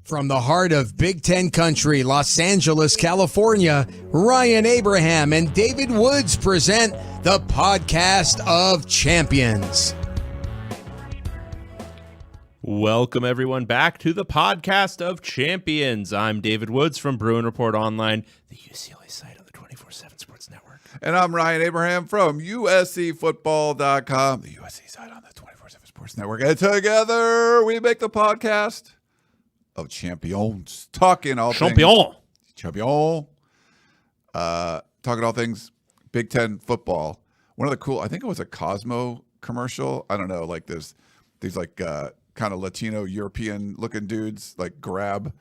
From the heart of Big Ten country, Los Angeles, California, Ryan Abraham and David Woods present the Podcast of Champions. Welcome, everyone, back to the Podcast of Champions. I'm David Woods from Bruin Report Online, the UCLA site on the 24/7 Sports Network. And I'm Ryan Abraham from USCFootball.com, the USC site on the 24/7 Sports Network. And together we make the Podcast of Champions, talking all things talking all things Big Ten football. One of the cool, I think it was a Cosmo commercial. I don't know, like there's these like kind of Latino European looking dudes like grab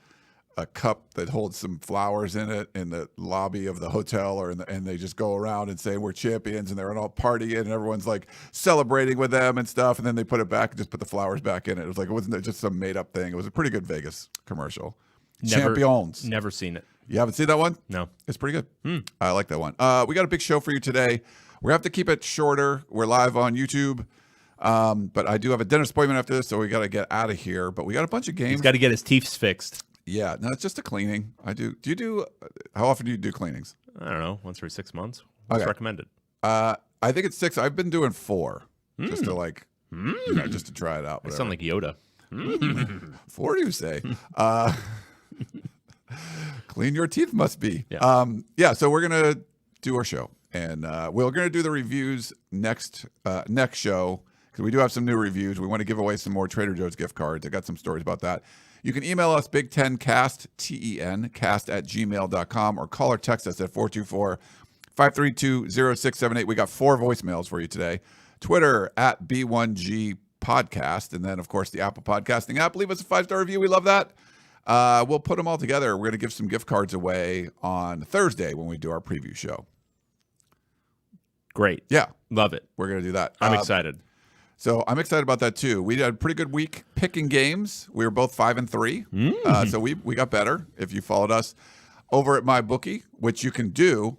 a cup that holds some flowers in it in the lobby of the hotel, and they just go around and say we're champions, and they're all partying and everyone's like celebrating with them and stuff, and then they put it back and just put the flowers back in it. It was like, it wasn't just some made up thing. It was a pretty good Vegas commercial. Champions. Never seen it. You haven't seen that one? No. It's pretty good. I like that one. We got a big show for you today. We're going to have to keep it shorter. We're live on YouTube. But I do have a dentist appointment after this, so we got to get out of here. But we got a bunch of games. He's got to get his teeth fixed. Yeah, no, it's just a cleaning. I do. Do you do? How often do you do cleanings? I don't know, once every 6 months. What's recommended? I think it's 6. I've been doing 4, just to like, just to try it out. I sound like Yoda. 4, do you say? Clean your teeth must be. Yeah. So we're gonna do our show, and we're gonna do the reviews next show because we do have some new reviews. We want to give away some more Trader Joe's gift cards. I got some stories about that. You can email us Big10Cast, T-E-N, cast@gmail.com, or call or text us at 424-532-0678. We got 4 voicemails for you today. Twitter at B1G Podcast, and then, of course, the Apple Podcasting app. Leave us a 5-star review. We love that. We'll put them all together. We're going to give some gift cards away on Thursday when we do our preview show. Great. Yeah. Love it. We're going to do that. I'm excited. So I'm excited about that too. We had a pretty good week picking games. We were both 5-3. So we got better if you followed us over at MyBookie, which you can do,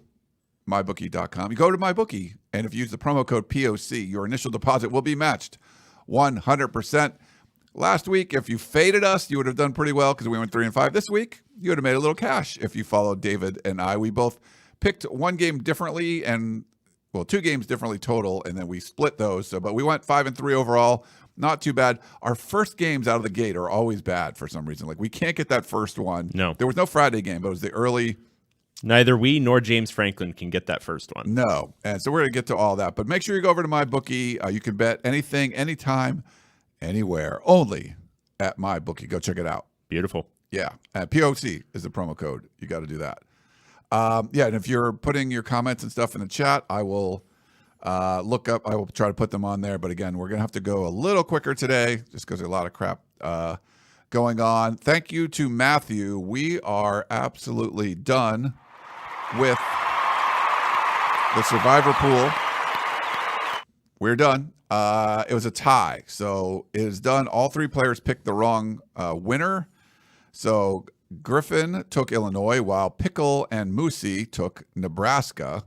mybookie.com. You go to MyBookie, and if you use the promo code POC, your initial deposit will be matched 100%. Last week, if you faded us, you would have done pretty well because we went 3-5. This week, you would have made a little cash if you followed David and I. We both picked one game differently and 2 games differently total, and then we split those. But we went 5-3 overall. Not too bad. Our first games out of the gate are always bad for some reason. Like, we can't get that first one. No. There was no Friday game, but it was the early. Neither we nor James Franklin can get that first one. No. And so we're going to get to all that. But make sure you go over to MyBookie. You can bet anything, anytime, anywhere, only at MyBookie. Go check it out. Beautiful. Yeah. POC is the promo code. You got to do that. And if you're putting your comments and stuff in the chat, I will look up. I will try to put them on there. But again, we're going to have to go a little quicker today just because there's a lot of crap going on. Thank you to Matthew. We are absolutely done with the Survivor Pool. We're done. It was a tie. So it is done. All 3 players picked the wrong winner. So Griffin took Illinois, while Pickle and Moosey took Nebraska.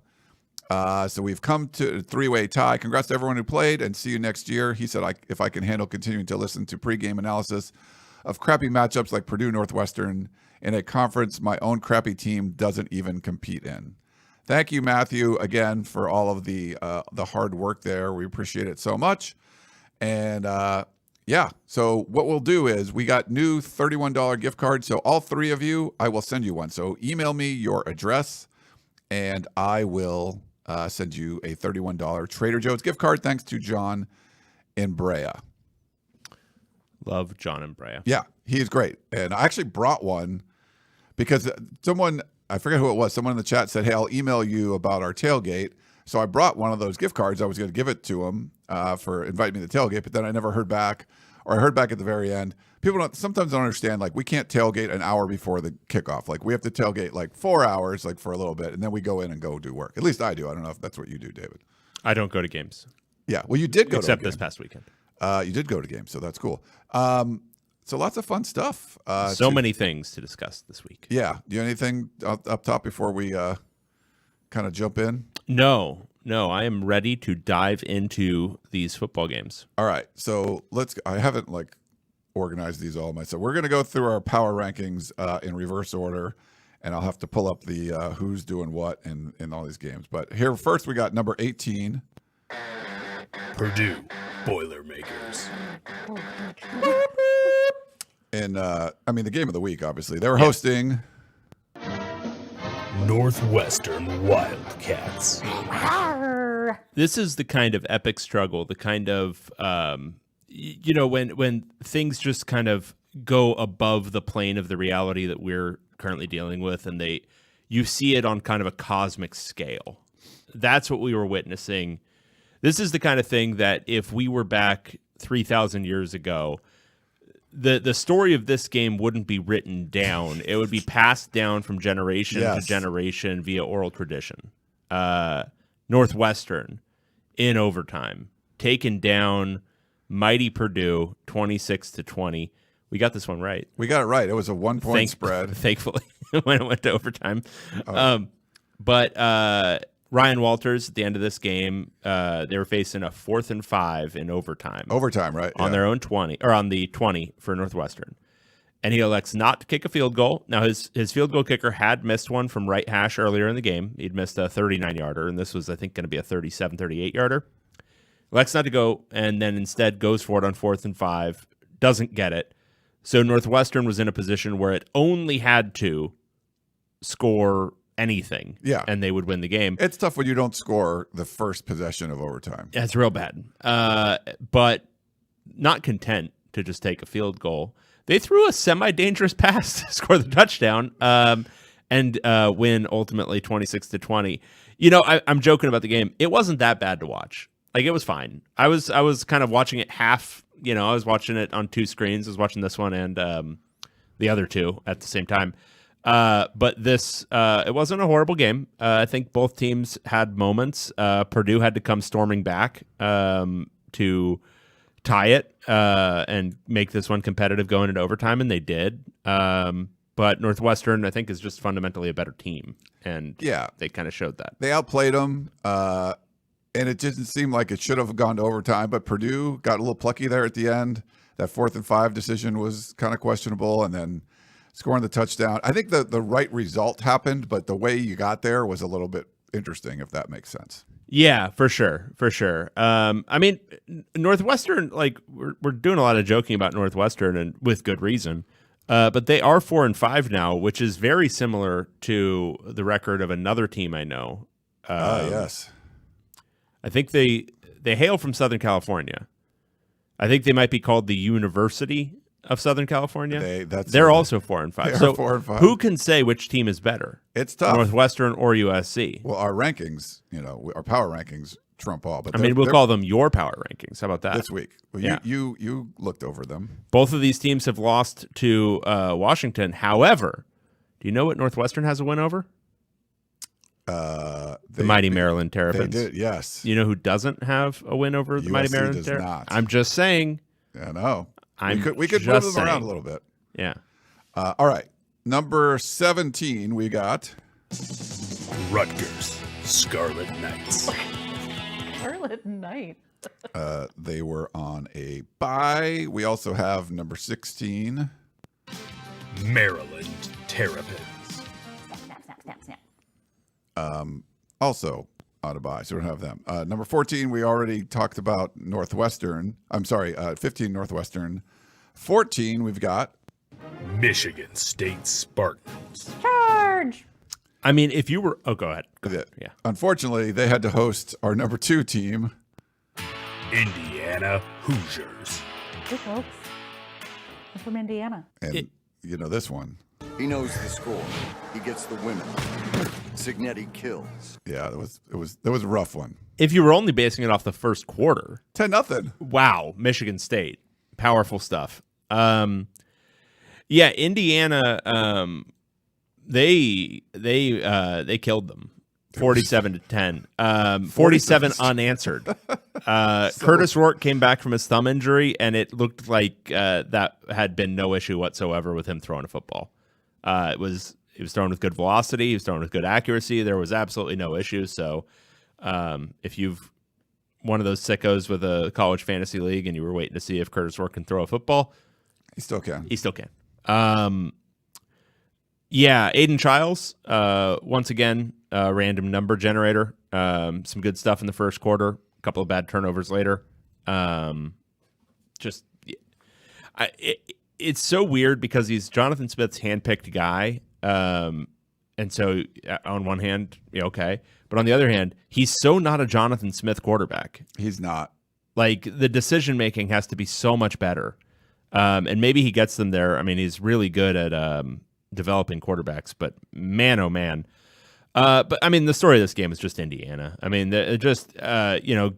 So we've come to a 3-way tie. Congrats to everyone who played, and see you next year. He said, if I can handle continuing to listen to pregame analysis of crappy matchups like Purdue, Northwestern in a conference my own crappy team doesn't even compete in. Thank you, Matthew, again, for all of the hard work there. We appreciate it so much. And so what we'll do is we got new $31 gift cards. So all 3 of you, I will send you one. So email me your address, and I will send you a $31 Trader Joe's gift card. Thanks to John in Brea. Love John in Brea. Yeah, he is great. And I actually brought one because someone, I forget who it was, someone in the chat said, hey, I'll email you about our tailgate. So I brought one of those gift cards. I was going to give it to him for inviting me to the tailgate, but then I never heard back, or I heard back at the very end. People sometimes don't understand, like, we can't tailgate an hour before the kickoff. Like, we have to tailgate like 4 hours, like for a little bit, and then we go in and go do work. At least I do. I don't know if that's what you do, David. I don't go to games. Yeah, well, you did go except to this past weekend. You did go to games, so that's cool. So lots of fun stuff. Many things to discuss this week. Yeah. Do you have anything up top before we kind of jump in? No, I am ready to dive into these football games. All right. So I haven't organize these all myself. We're going to go through our power rankings in reverse order, and I'll have to pull up the who's doing what in all these games. But here first we got number 18. Purdue Boilermakers. And the game of the week, obviously. They were hosting Northwestern Wildcats. This is the kind of epic struggle, the kind of when things just kind of go above the plane of the reality that we're currently dealing with, and you see it on kind of a cosmic scale. That's what we were witnessing. This is the kind of thing that if we were back 3,000 years ago, the story of this game wouldn't be written down. It would be passed down from generation to generation via oral tradition. Northwestern in overtime, taken down mighty Purdue 26-20. We got this one right. We got it right. It was a 1-point spread. Thankfully, when it went to overtime. But Ryan Walters at the end of this game, they were facing a 4th and 5 in overtime. Overtime, right? On their own 20, or on the 20 for Northwestern. And he elects not to kick a field goal. Now, his field goal kicker had missed one from right hash earlier in the game. He'd missed a 39-yarder, and this was, I think, going to be a 37, 38-yarder. Elects not to go, and then instead goes for it on 4th and 5. Doesn't get it. So Northwestern was in a position where it only had to score anything, and they would win the game. It's tough when you don't score the first possession of overtime. That's real bad. But not content to just take a field goal, they threw a semi-dangerous pass to score the touchdown and win ultimately 26-20. I'm joking about the game. It wasn't that bad to watch. Like, it was fine. I was kind of watching it half. I was watching it on two screens. I was watching this one and the other two at the same time. But this, it wasn't a horrible game. I think both teams had moments. Purdue had to come storming back to tie it and make this one competitive going into overtime, and they did. But Northwestern, I think, is just fundamentally a better team, and they kind of showed that. They outplayed them, and it didn't seem like it should have gone to overtime, but Purdue got a little plucky there at the end. That 4th and 5 decision was kind of questionable, and then scoring the touchdown. I think the right result happened, but the way you got there was a little bit interesting, if that makes sense. Yeah, for sure. Northwestern, like, we're doing a lot of joking about Northwestern, and with good reason. But they are 4 and 5 now, which is very similar to the record of another team I know. Yes. I think they hail from Southern California. I think they might be called the University of Southern California. They're also 4 and 5. So 4 and 5. Who can say which team is better? It's tough. Northwestern or USC? Well, our rankings, our power rankings trump all. But we'll call them your power rankings. How about that? This week. Well, you looked over them. Both of these teams have lost to Washington. However, do you know what Northwestern has a win over? The mighty Maryland Terrapins. They did, yes. You know who doesn't have a win over the mighty Maryland Terrapins? I'm just saying. I know. We could move them around a little bit. Yeah. All right. Number 17, we got Rutgers Scarlet Knights. Scarlet Knight. They were on a bye. We also have number 16, Maryland Terrapins. Snap. also on a bye, so we don't have them. Number 14, we already talked about Northwestern. I'm sorry, 15 Northwestern. 14, we've got Michigan State Spartans. Charge! If you were... Oh, go ahead. Yeah. Unfortunately, they had to host our number 2 team, Indiana Hoosiers. Hey, folks. I'm from Indiana. and this one. He knows the score. He gets the women. Signetti kills. Yeah, that was a rough one. If you were only basing it off the first quarter, 10-0. wow, Michigan State, powerful stuff. Indiana, they killed them, 47-10. 47 unanswered. Curtis Rourke came back from his thumb injury, and it looked like that had been no issue whatsoever with him throwing a football. He was thrown with good velocity. He was thrown with good accuracy. There was absolutely no issue. So if you've one of those sickos with a college fantasy league and you were waiting to see if Curtis Rourke can throw a football, He still can. He still can. Yeah, Aiden Childs, once again, random number generator. Some good stuff in the first quarter, a couple of bad turnovers later. It's so weird because he's Jonathan Smith's handpicked guy. And so on one hand, yeah, okay. But on the other hand, he's so not a Jonathan Smith quarterback. He's not. Like, the decision-making has to be so much better. And maybe he gets them there. I mean, he's really good at developing quarterbacks, but man, oh man. But I mean, the story of this game is just Indiana. I mean,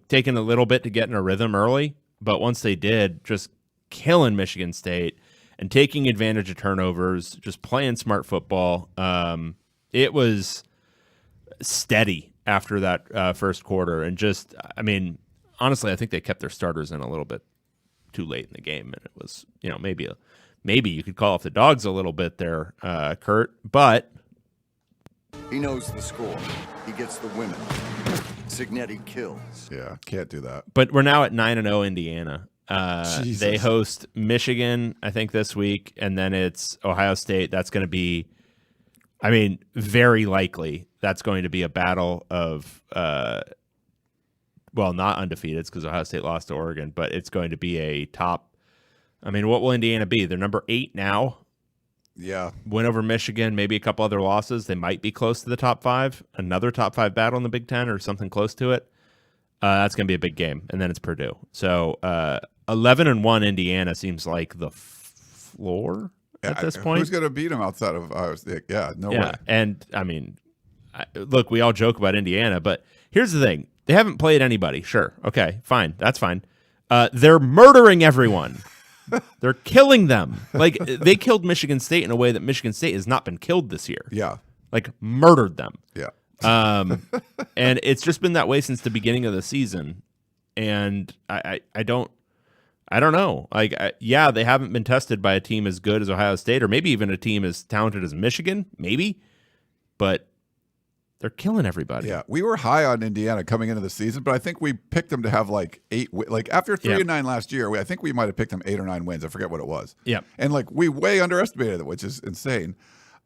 taking a little bit to get in a rhythm early, but once they did, just killing Michigan State and taking advantage of turnovers, just playing smart football. It was steady after that first quarter, and just, I mean, honestly, I think they kept their starters in a little bit too late in the game, and it was, maybe you could call off the dogs a little bit there, Kurt, but He knows the score. He gets the women. Signetti kills. Yeah, can't do that. But we're now at 9-0 Indiana. Jesus. They host Michigan, I think, this week, and then it's Ohio State. That's going to be, I mean, very likely that's going to be a battle of, not undefeated because Ohio State lost to Oregon, but it's going to be a top. I mean, what will Indiana be? They're number 8 now. Yeah. Win over Michigan, maybe a couple other losses. They might be close to the top 5. Another top 5 battle in the Big Ten or something close to it. That's going to be a big game. And then it's Purdue. So 11-1 Indiana seems like the floor at this point. Who's going to beat them outside of Ohio State? Yeah, no way. And I mean, look, we all joke about Indiana, but here's the thing. They haven't played anybody. Sure. Okay, fine. That's fine. They're murdering everyone. They're killing them. Like, they killed Michigan State in a way that Michigan State has not been killed this year. Yeah. Like, murdered them. Yeah. And it's just been that way since the beginning of the season. And I don't know. Like, they haven't been tested by a team as good as Ohio State, or maybe even a team as talented as Michigan, maybe. But they're killing everybody. Yeah, we were high on Indiana coming into the season, but I think we picked them to have like 8. Like after 3-9 last year, I think we might have picked them 8 or 9 wins. I forget what it was. Yeah, and like we way underestimated it, which is insane.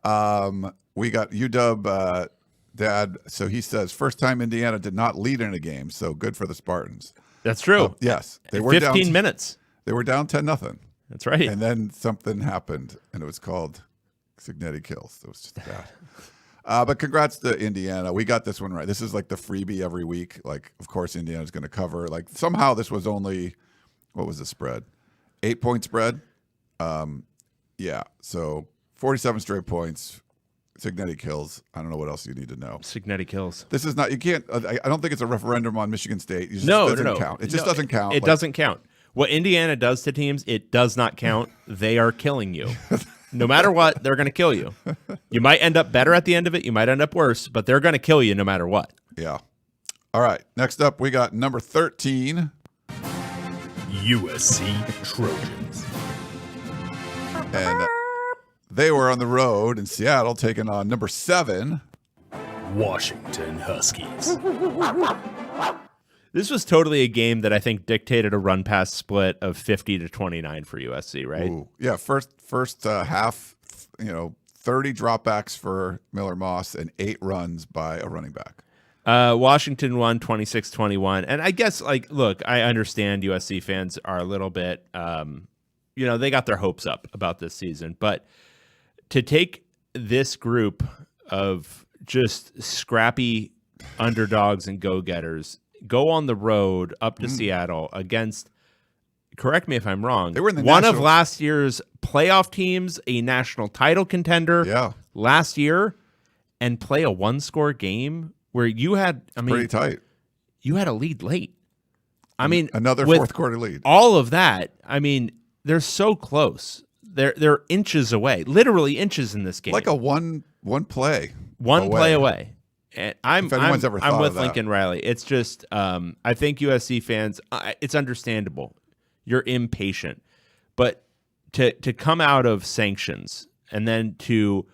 We got UW dad, so he says first time Indiana did not lead in a game, so good for the Spartans. That's true. Yes, they were 15 down, minutes. They were down 10-0. That's right. And then something happened, and it was called Signetti kills. It was just bad. But congrats to Indiana. We got this one right. This is like the freebie every week. Like, of course, Indiana's going to cover. Like, somehow this was only, what was the spread? 8-point spread. Yeah. So 47 straight points. Signetti kills. I don't know what else you need to know. Signetti kills. This is not, you can't, I don't think it's a referendum on Michigan State. It just No. doesn't count. It just doesn't count. It doesn't count. What Indiana does to teams, it does not count. They are killing you. No matter what, they're going to kill you. You might end up better at the end of it. You might end up worse, but they're going to kill you no matter what. Yeah. All right. Next up, we got number 13. USC Trojans. And they were on the road in Seattle taking on number 7. Washington Huskies. This was totally a game that I think dictated a run-pass split of 50-29 for USC, right? Ooh. Yeah, first half, 30 dropbacks for Miller Moss and 8 runs by a running back. Washington won 26-21. And I guess, look, I understand USC fans are a little bit, they got their hopes up about this season. But to take this group of just scrappy underdogs and go-getters, go on the road up to Seattle against, correct me if I'm wrong, they were in the one of national last year's playoff teams, a national title contender last year, and play a one-score game where you had, pretty tight. You had a lead late. I mean, another fourth quarter lead. All of that, I mean, they're so close. They're inches away, literally inches in this game. Like a one play. One play away. And I'm with that. Lincoln Riley. It's just I think USC fans, it's understandable. You're impatient. But to come out of sanctions and then to,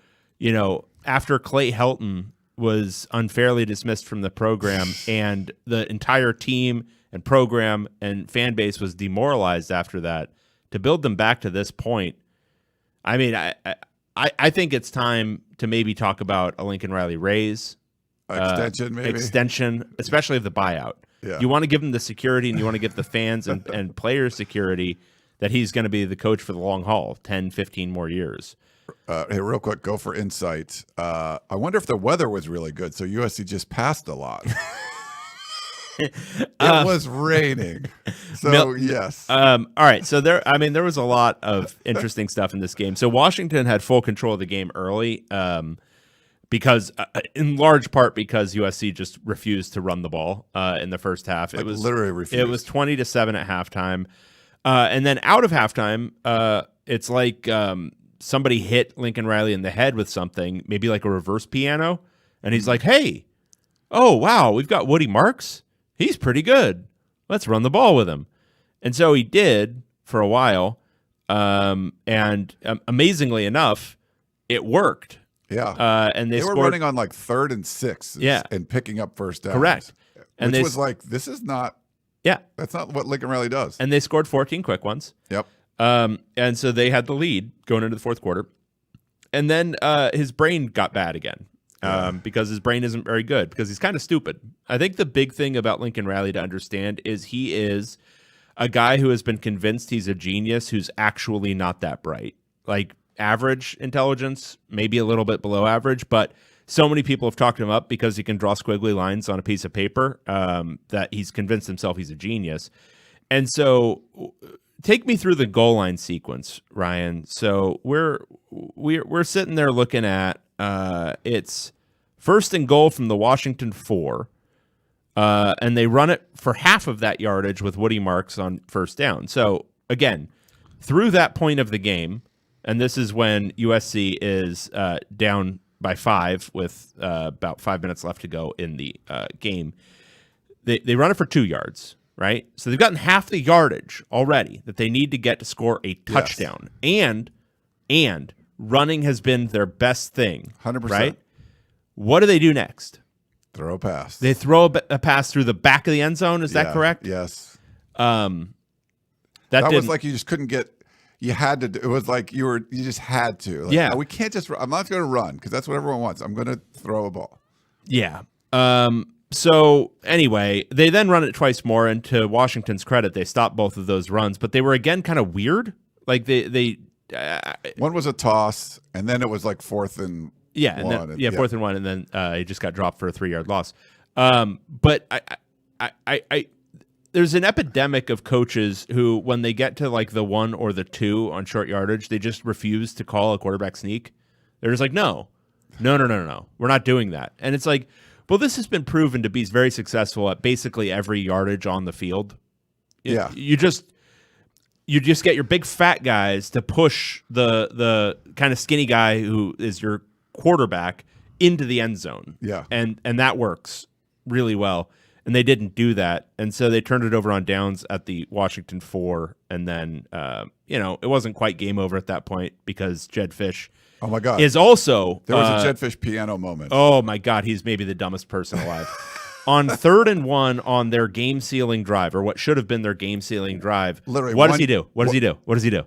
after Clay Helton was unfairly dismissed from the program and the entire team and program and fan base was demoralized after that, to build them back to this point. I mean, I think it's time to maybe talk about a Lincoln Riley raise. Extension, maybe. Extension, especially of the buyout. Yeah. You want to give him the security, and you want to give the fans and players security that he's going to be the coach for the long haul, 10, 15 more years. Hey, real quick, go for insight. I wonder if the weather was really good, so USC just passed a lot. It was raining, so yes. All right, so there was a lot of interesting stuff in this game. So Washington had full control of the game early, because in large part because USC just refused to run the ball in the first half. It was literally refused. It was 20-7 at halftime, and then out of halftime, it's like somebody hit Lincoln Riley in the head with something, maybe like a reverse piano, and he's like, "Hey, oh wow, we've got Woody Marks. He's pretty good. Let's run the ball with him." And so he did for a while, and amazingly enough, it worked. Yeah, and they were scored, running on like 3rd and 6. Yeah. And picking up first downs. Correct. And And was like, this is not. Yeah, That's not what Lincoln Riley does. and they scored 14 quick ones. Yep. And so they had the lead going into the fourth quarter. And then his brain got bad again, because his brain isn't very good, because he's kind of stupid. I think the big thing about Lincoln Riley to understand is he is a guy who has been convinced he's a genius who's actually not that bright. Like average intelligence, maybe a little bit below average, but so many people have talked him up because he can draw squiggly lines on a piece of paper, that he's convinced himself he's a genius. And so take me through the goal line sequence, Ryan. So we're sitting there looking at it's 1st and goal from the Washington 4, and they run it for half of that yardage with Woody Marks on first down. So again, through that point of the game, and this is when USC is down by 5 with about 5 minutes left to go in the game. They run it for 2 yards, right? So they've gotten half the yardage already that they need to get to score a touchdown. Yes. And running has been their best thing. 100%. Right? What do they do next? Throw a pass. They throw a pass through the back of the end zone. Is that correct? Yes. That was like you just couldn't get. You had to. It was like you just had to. Like, Yeah. We can't just. I'm not going to run because that's what everyone wants. I'm going to throw a ball. Yeah. So anyway, they then run it twice more, and to Washington's credit, they stopped both of those runs, but they were again kind of weird. Like they One was a toss, and then it was like 4th and yeah, one. and then, 4th and 1, and then he just got dropped for a 3-yard loss. But I there's an epidemic of coaches who, when they get to like the 1 or the 2 on short yardage, they just refuse to call a quarterback sneak. They're just like, no, we're not doing that. And it's like, well, this has been proven to be very successful at basically every yardage on the field. Yeah. You just get your big fat guys to push the kind of skinny guy who is your quarterback into the end zone. Yeah. And that works really well. And they didn't do that. And so they turned it over on downs at the Washington 4. And then, it wasn't quite game over at that point because Jed Fish Oh my God. is also. There was a Jed Fish piano moment. Oh my God. He's maybe the dumbest person alive. On 3rd and 1 on their game sealing drive, or what should have been their game sealing drive. Literally, What does he do? What does he do?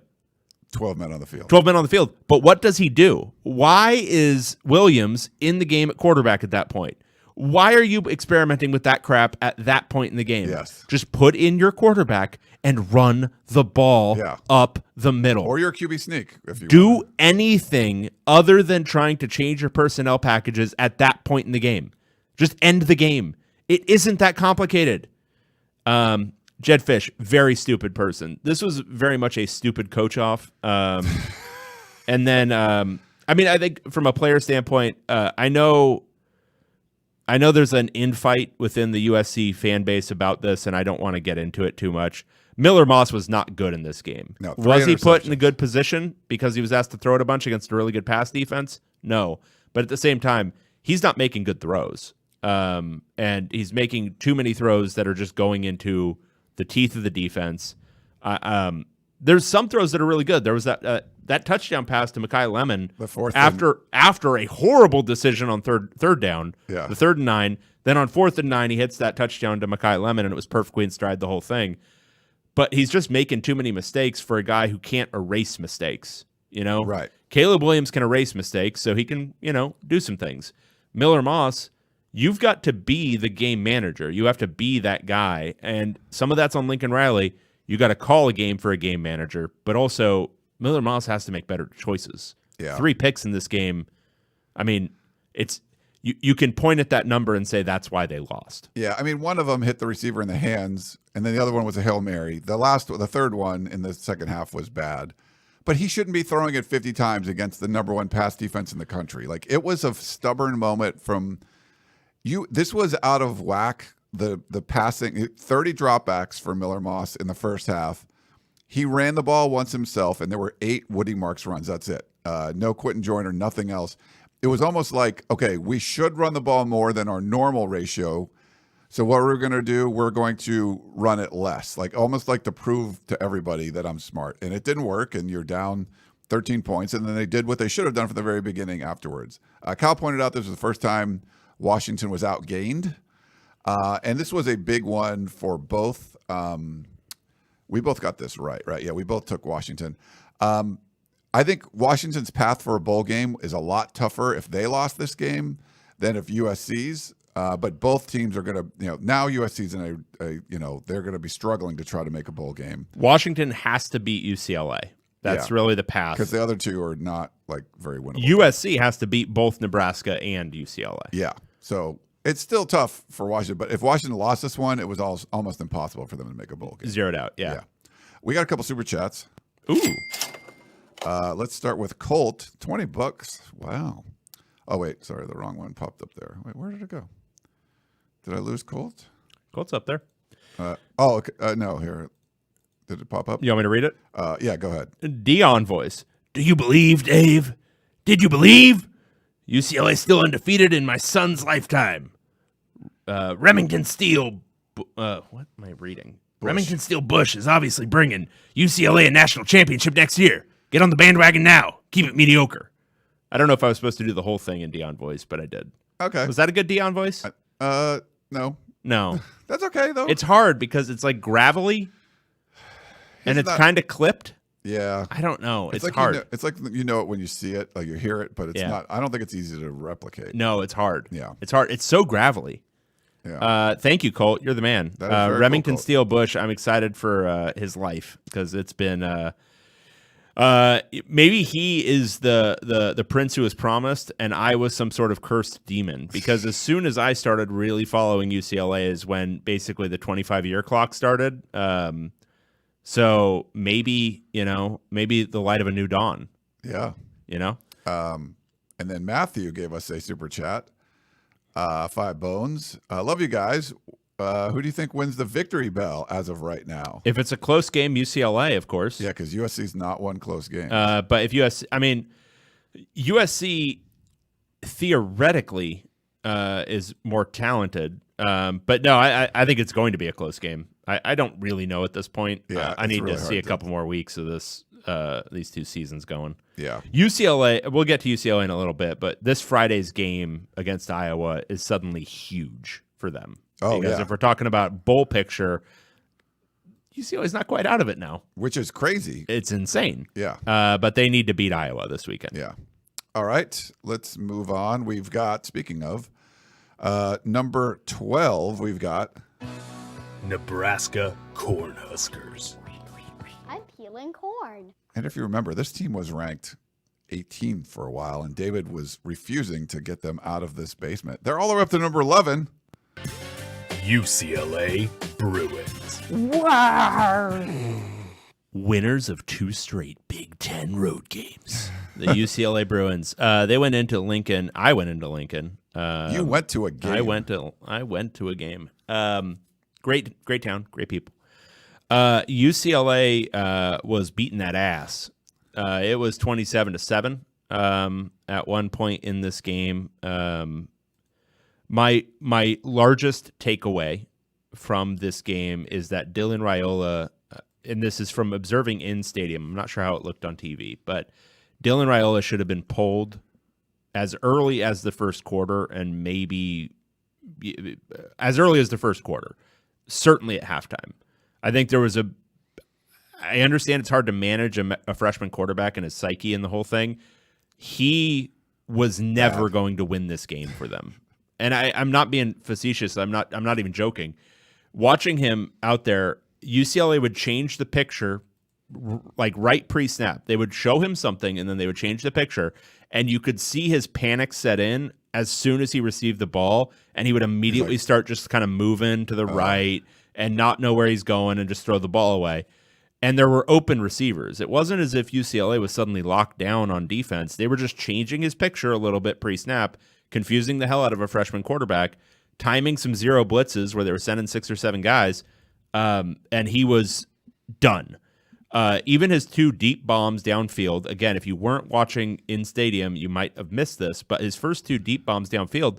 12 men on the field. 12 men on the field. But what does he do? Why is Williams in the game at quarterback at that point? Why are you experimenting with that crap at that point in the game? Yes. Just put in your quarterback and run the ball up the middle. Or your QB sneak, if you Do want. anything other than trying to change your personnel packages at that point in the game. Just end the game. It isn't that complicated. Jed Fish, very stupid person. This was very much a stupid coach off. And then, I think from a player standpoint, I know there's an infight within the USC fan base about this, and I don't want to get into it too much. Miller Moss was not good in this game. No, was he put in a good position because he was asked to throw it a bunch against a really good pass defense? No. But at the same time, he's not making good throws. And he's making too many throws that are just going into the teeth of the defense. There's some throws that are really good. There was that touchdown pass to Mekhi Lemon after a horrible decision on third down, the 3rd and 9. Then on 4th and 9, he hits that touchdown to Mekhi Lemon, and it was perfectly in stride the whole thing. but he's just making too many mistakes for a guy who can't erase mistakes. Right. Caleb Williams can erase mistakes, so he can, do some things. Miller Moss, you've got to be the game manager. You have to be that guy, and some of that's on Lincoln Riley. You got to call a game for a game manager, but also Miller Moss has to make better choices. Yeah. 3 picks in this game. I mean, it's you can point at that number and say that's why they lost. Yeah, I mean, one of them hit the receiver in the hands, and then the other one was a Hail Mary. The third one in the second half was bad. But he shouldn't be throwing it 50 times against the number 1 pass defense in the country. Like, it was a stubborn moment from you. This was out of whack. The passing, 30 dropbacks for Miller Moss in the first half. He ran the ball once himself, and there were 8 Woody Marks runs. That's it. No Quentin Joyner, nothing else. It was almost like, okay, we should run the ball more than our normal ratio. So what we're going to do, we're going to run it less, like almost like to prove to everybody that I'm smart. And it didn't work, and you're down 13 points. And then they did what they should have done from the very beginning afterwards. Cal pointed out this was the first time Washington was outgained. And this was a big one for both. We both got this right? Yeah, we both took Washington. I think Washington's path for a bowl game is a lot tougher if they lost this game than if USC's. But both teams are going to, now USC's in they're going to be struggling to try to make a bowl game. Washington has to beat UCLA. That's really the path. Because the other two are not very winnable. USC has to beat both Nebraska and UCLA. Yeah. So it's still tough for Washington. But if Washington lost this one, it was almost impossible for them to make a bowl game. Zeroed out, yeah. We got a couple super chats. Ooh. Let's start with Colt. $20. Wow. Oh, wait. Sorry. The wrong one popped up there. Wait, where did it go? Did I lose Colt? Colt's up there. Okay. No, here. Did it pop up? You want me to read it? Yeah, go ahead. Dion voice. Do you believe, Dave? Did you believe? UCLA still undefeated in my son's lifetime. Remington Steel. What am I reading? Bush. Remington Steel Bush is obviously bringing UCLA a national championship next year. Get on the bandwagon now. Keep it mediocre. I don't know if I was supposed to do the whole thing in Dion voice, but I did. Okay. Was that a good Dion voice? No. No. That's okay, though. It's hard because it's like gravelly and it's kind of clipped. Yeah. I don't know. It's like hard. It's like you know it when you see it, like you hear it, but it's not. I don't think it's easy to replicate. No, it's hard. Yeah. It's hard. It's so gravelly. Yeah. Thank you, Colt. You're the man. That is very Remington cool, Steel Bush, I'm excited for his life because it's been maybe he is the prince who was promised, and I was some sort of cursed demon because as soon as I started really following UCLA is when basically the 25-year clock started. So maybe the light of a new dawn. Yeah. And then Matthew gave us a super chat. 5 bones. Love you guys. Who do you think wins the victory bell as of right now? If it's a close game, UCLA, of course. Yeah, because USC's not won close games. But if USC theoretically is more talented. But no, I think it's going to be a close game. I don't really know at this point. Yeah, I need really to see a hard couple more weeks of these 2 seasons going. Yeah. UCLA, we'll get to UCLA in a little bit, but this Friday's game against Iowa is suddenly huge for them. Oh, because yeah. if we're talking about bowl picture, UCLA's not quite out of it now. Which is crazy. It's insane. Yeah. But they need to beat Iowa this weekend. Yeah. All right. Let's move on. We've got, speaking of, number 12, we've got Nebraska Cornhuskers. I'm peeling corn. And if you remember, this team was ranked 18th for a while, and David was refusing to get them out of this basement. They're all the way up to number 11. UCLA Bruins. Winners of 2 straight Big Ten road games. The UCLA Bruins. They went into Lincoln. I went into Lincoln. You went to a game. I went to a game. Great town, great people. UCLA was beating that ass. It was 27-7 at one point in this game. My largest takeaway from this game is that Dylan Raiola, and this is from observing in stadium. I'm not sure how it looked on TV, but Dylan Raiola should have been pulled as early as the first quarter, and maybe as early as the first quarter. Certainly at halftime. I think there was I understand it's hard to manage a freshman quarterback and his psyche and the whole thing. He was never going to win this game for them. And I'm not being facetious. I'm not even joking. Watching him out there, UCLA would change the picture like right pre-snap. They would show him something and then they would change the picture, and you could see his panic set in as soon as he received the ball, and he would immediately start just kind of moving to the right and not know where he's going and just throw the ball away. And there were open receivers. It wasn't as if UCLA was suddenly locked down on defense. They were just changing his picture a little bit pre-snap, confusing the hell out of a freshman quarterback, timing some zero blitzes where they were sending 6 or 7 guys, and he was done. Even his 2 deep bombs downfield, again, if you weren't watching in stadium, you might have missed this, but his first 2 deep bombs downfield,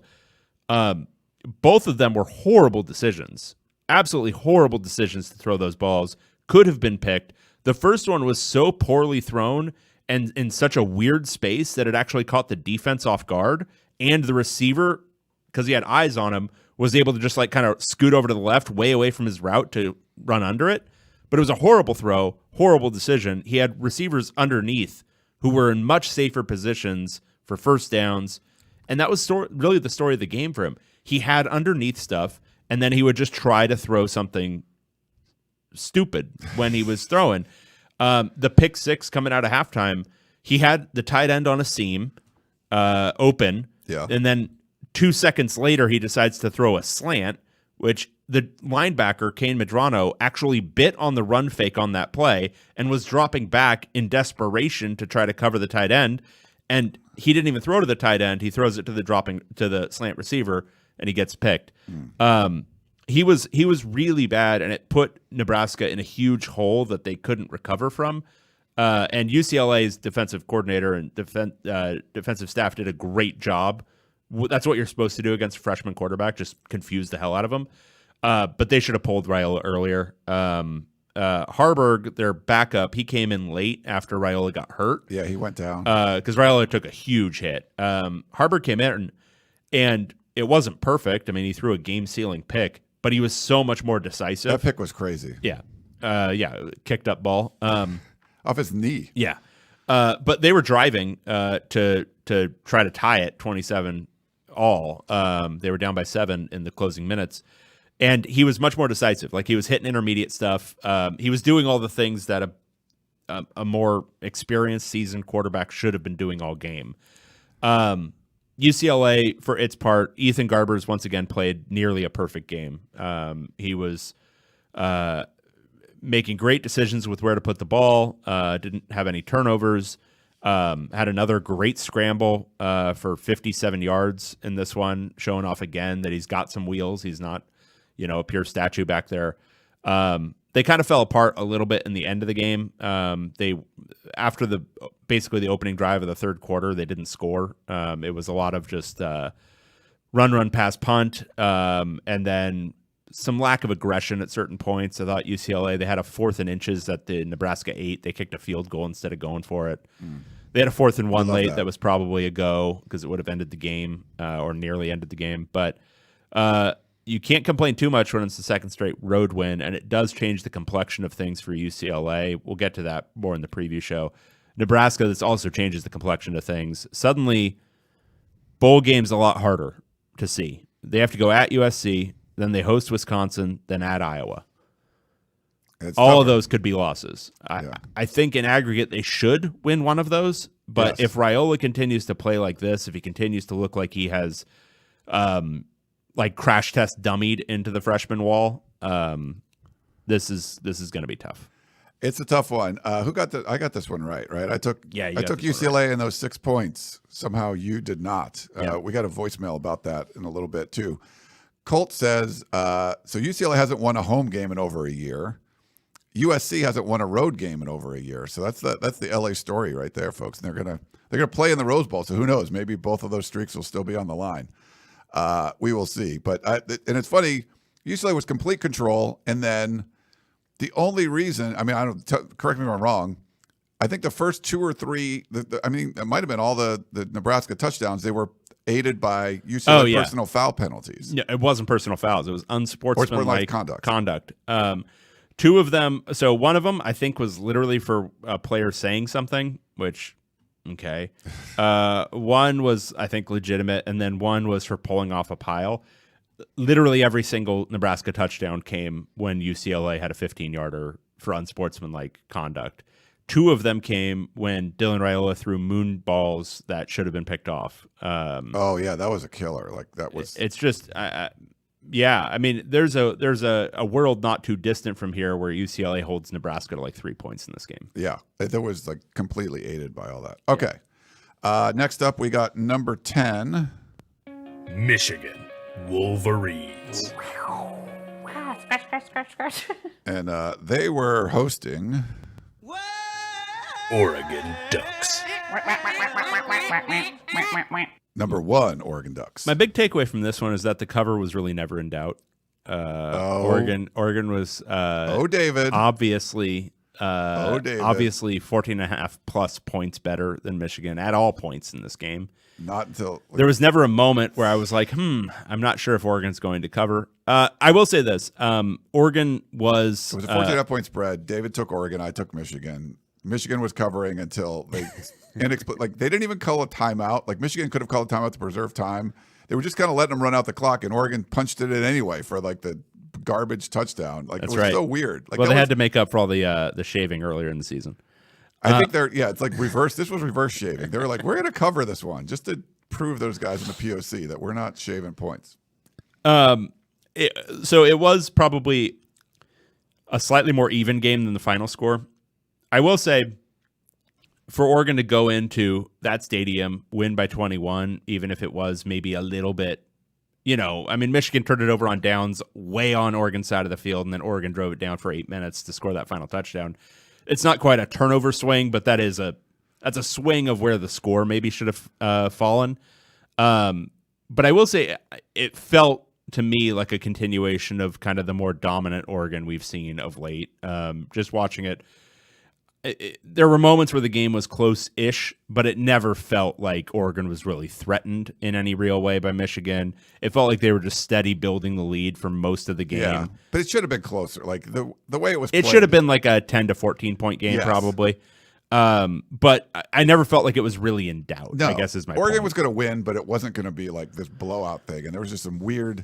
both of them were horrible decisions. Absolutely horrible decisions to throw those balls. Could have been picked. The first one was so poorly thrown and in such a weird space that it actually caught the defense off guard, and the receiver, because he had eyes on him, was able to just like kind of scoot over to the left, way away from his route to run under it. But it was a horrible throw, horrible decision. He had receivers underneath who were in much safer positions for first downs, and that was really the story of the game for him. He had underneath stuff, and then he would just try to throw something stupid when he was throwing. The pick 6 coming out of halftime, he had the tight end on a seam open, and then 2 seconds later he decides to throw a slant, which the linebacker, Kane Medrano, actually bit on the run fake on that play and was dropping back in desperation to try to cover the tight end. And he didn't even throw to the tight end. He throws it to the slant receiver, and he gets picked. He was really bad, and it put Nebraska in a huge hole that they couldn't recover from. And UCLA's defensive coordinator and defensive staff did a great job. That's what you're supposed to do against a freshman quarterback, just confuse the hell out of him. But they should have pulled Raiola earlier. Harburg, their backup, he came in late after Raiola got hurt. Yeah, he went down. Because Raiola took a huge hit. Harburg came in, and it wasn't perfect. I mean, he threw a game-sealing pick, but he was so much more decisive. That pick was crazy. Yeah. Kicked up ball. Off his knee. Yeah. But they were driving to try to tie it 27 all. They were down by 7 in the closing minutes. And he was much more decisive. Like, he was hitting intermediate stuff. He was doing all the things that a more experienced, seasoned quarterback should have been doing all game. UCLA, for its part, Ethan Garbers once again played nearly a perfect game. He was making great decisions with where to put the ball, didn't have any turnovers, had another great scramble for 57 yards in this one, showing off again that he's got some wheels. He's not, a pure statue back there. They kind of fell apart a little bit in the end of the game. After basically the opening drive of the third quarter, they didn't score. It was a lot of just run, pass, punt, and then some lack of aggression at certain points. I thought UCLA, they had a 4th and inches at the Nebraska 8. They kicked a field goal instead of going for it. They had a 4th and 1 late that was probably a go because it would have ended the game or nearly ended the game. But you can't complain too much when it's the second straight road win, and it does change the complexion of things for UCLA. We'll get to that more in the preview show. Nebraska, this also changes the complexion of things. Suddenly, bowl game's a lot harder to see. They have to go at USC, then they host Wisconsin, then at Iowa. All of those could be losses. I think in aggregate they should win one of those, but if Raiola continues to play like this, if he continues to look like he has like crash test dummied into the freshman wall, this is going to be tough. It's a tough one. I got this one right? I took UCLA in those 6 points. Somehow you did not. We got a voicemail about that in a little bit too. Colt says, so UCLA hasn't won a home game in over a year. USC hasn't won a road game in over a year. So that's the LA story right there, folks. And they're gonna play in the Rose Bowl. So who knows? Maybe both of those streaks will still be on the line. We will see. But and it's funny, UCLA was complete control, and then the only reason, correct me if I'm wrong, I think the first 2 or 3, it might have been all the Nebraska touchdowns, they were aided by UCLA personal foul penalties. Yeah, it wasn't personal fouls. It was unsportsmanlike conduct. Two of them, so one of them I think was literally for a player saying something, which, okay. One was, I think, legitimate, and then one was for pulling off a pile. Literally every single Nebraska touchdown came when UCLA had a 15-yarder for unsportsmanlike conduct. Two of them came when Dylan Raiola threw moon balls that should have been picked off. Oh yeah, that was a killer. Like that was. It's just, yeah. I mean, there's a world not too distant from here where UCLA holds Nebraska to like 3 points in this game. Yeah, that was like completely aided by all that. Okay, next up we got number 10. Michigan Wolverines. Wow, scratch. And they were hosting. Oregon Ducks. Number 1, Oregon Ducks. My big takeaway from this one is that the cover was really never in doubt. Oregon was David. obviously David. obviously 14.5 plus points better than Michigan at all points in this game. Not until There was never a moment where I was like, I'm not sure if Oregon's going to cover. I will say this. Oregon was... It was a 14.5 point spread. David took Oregon. I took Michigan. Michigan was covering until they they didn't even call a timeout. Like Michigan could have called a timeout to preserve time. They were just kind of letting them run out the clock, and Oregon punched it in anyway for like the garbage touchdown. Like That's it was right. so weird. Like Well, they had to make up for all the shaving earlier in the season. I think it's like reverse. This was reverse shaving. They were like, we're going to cover this one just to prove those guys in the POC that we're not shaving points. So it was probably a slightly more even game than the final score. I will say, for Oregon to go into that stadium, win by 21, even if it was maybe a little bit, Michigan turned it over on downs way on Oregon's side of the field, and then Oregon drove it down for 8 minutes to score that final touchdown. It's not quite a turnover swing, but that's a swing of where the score maybe should have fallen. But I will say it felt to me like a continuation of kind of the more dominant Oregon we've seen of late. Just watching it, there were moments where the game was close-ish, but it never felt like Oregon was really threatened in any real way by Michigan. It felt like they were just steady building the lead for most of the game. Yeah, but it should have been closer. Like the way it was It played. should have been like a 10 to 14 point game, Yes. probably. But I never felt like it was really in doubt, No, I guess is my Oregon point. was going to win, but it wasn't going to be like this blowout thing. And there was just some weird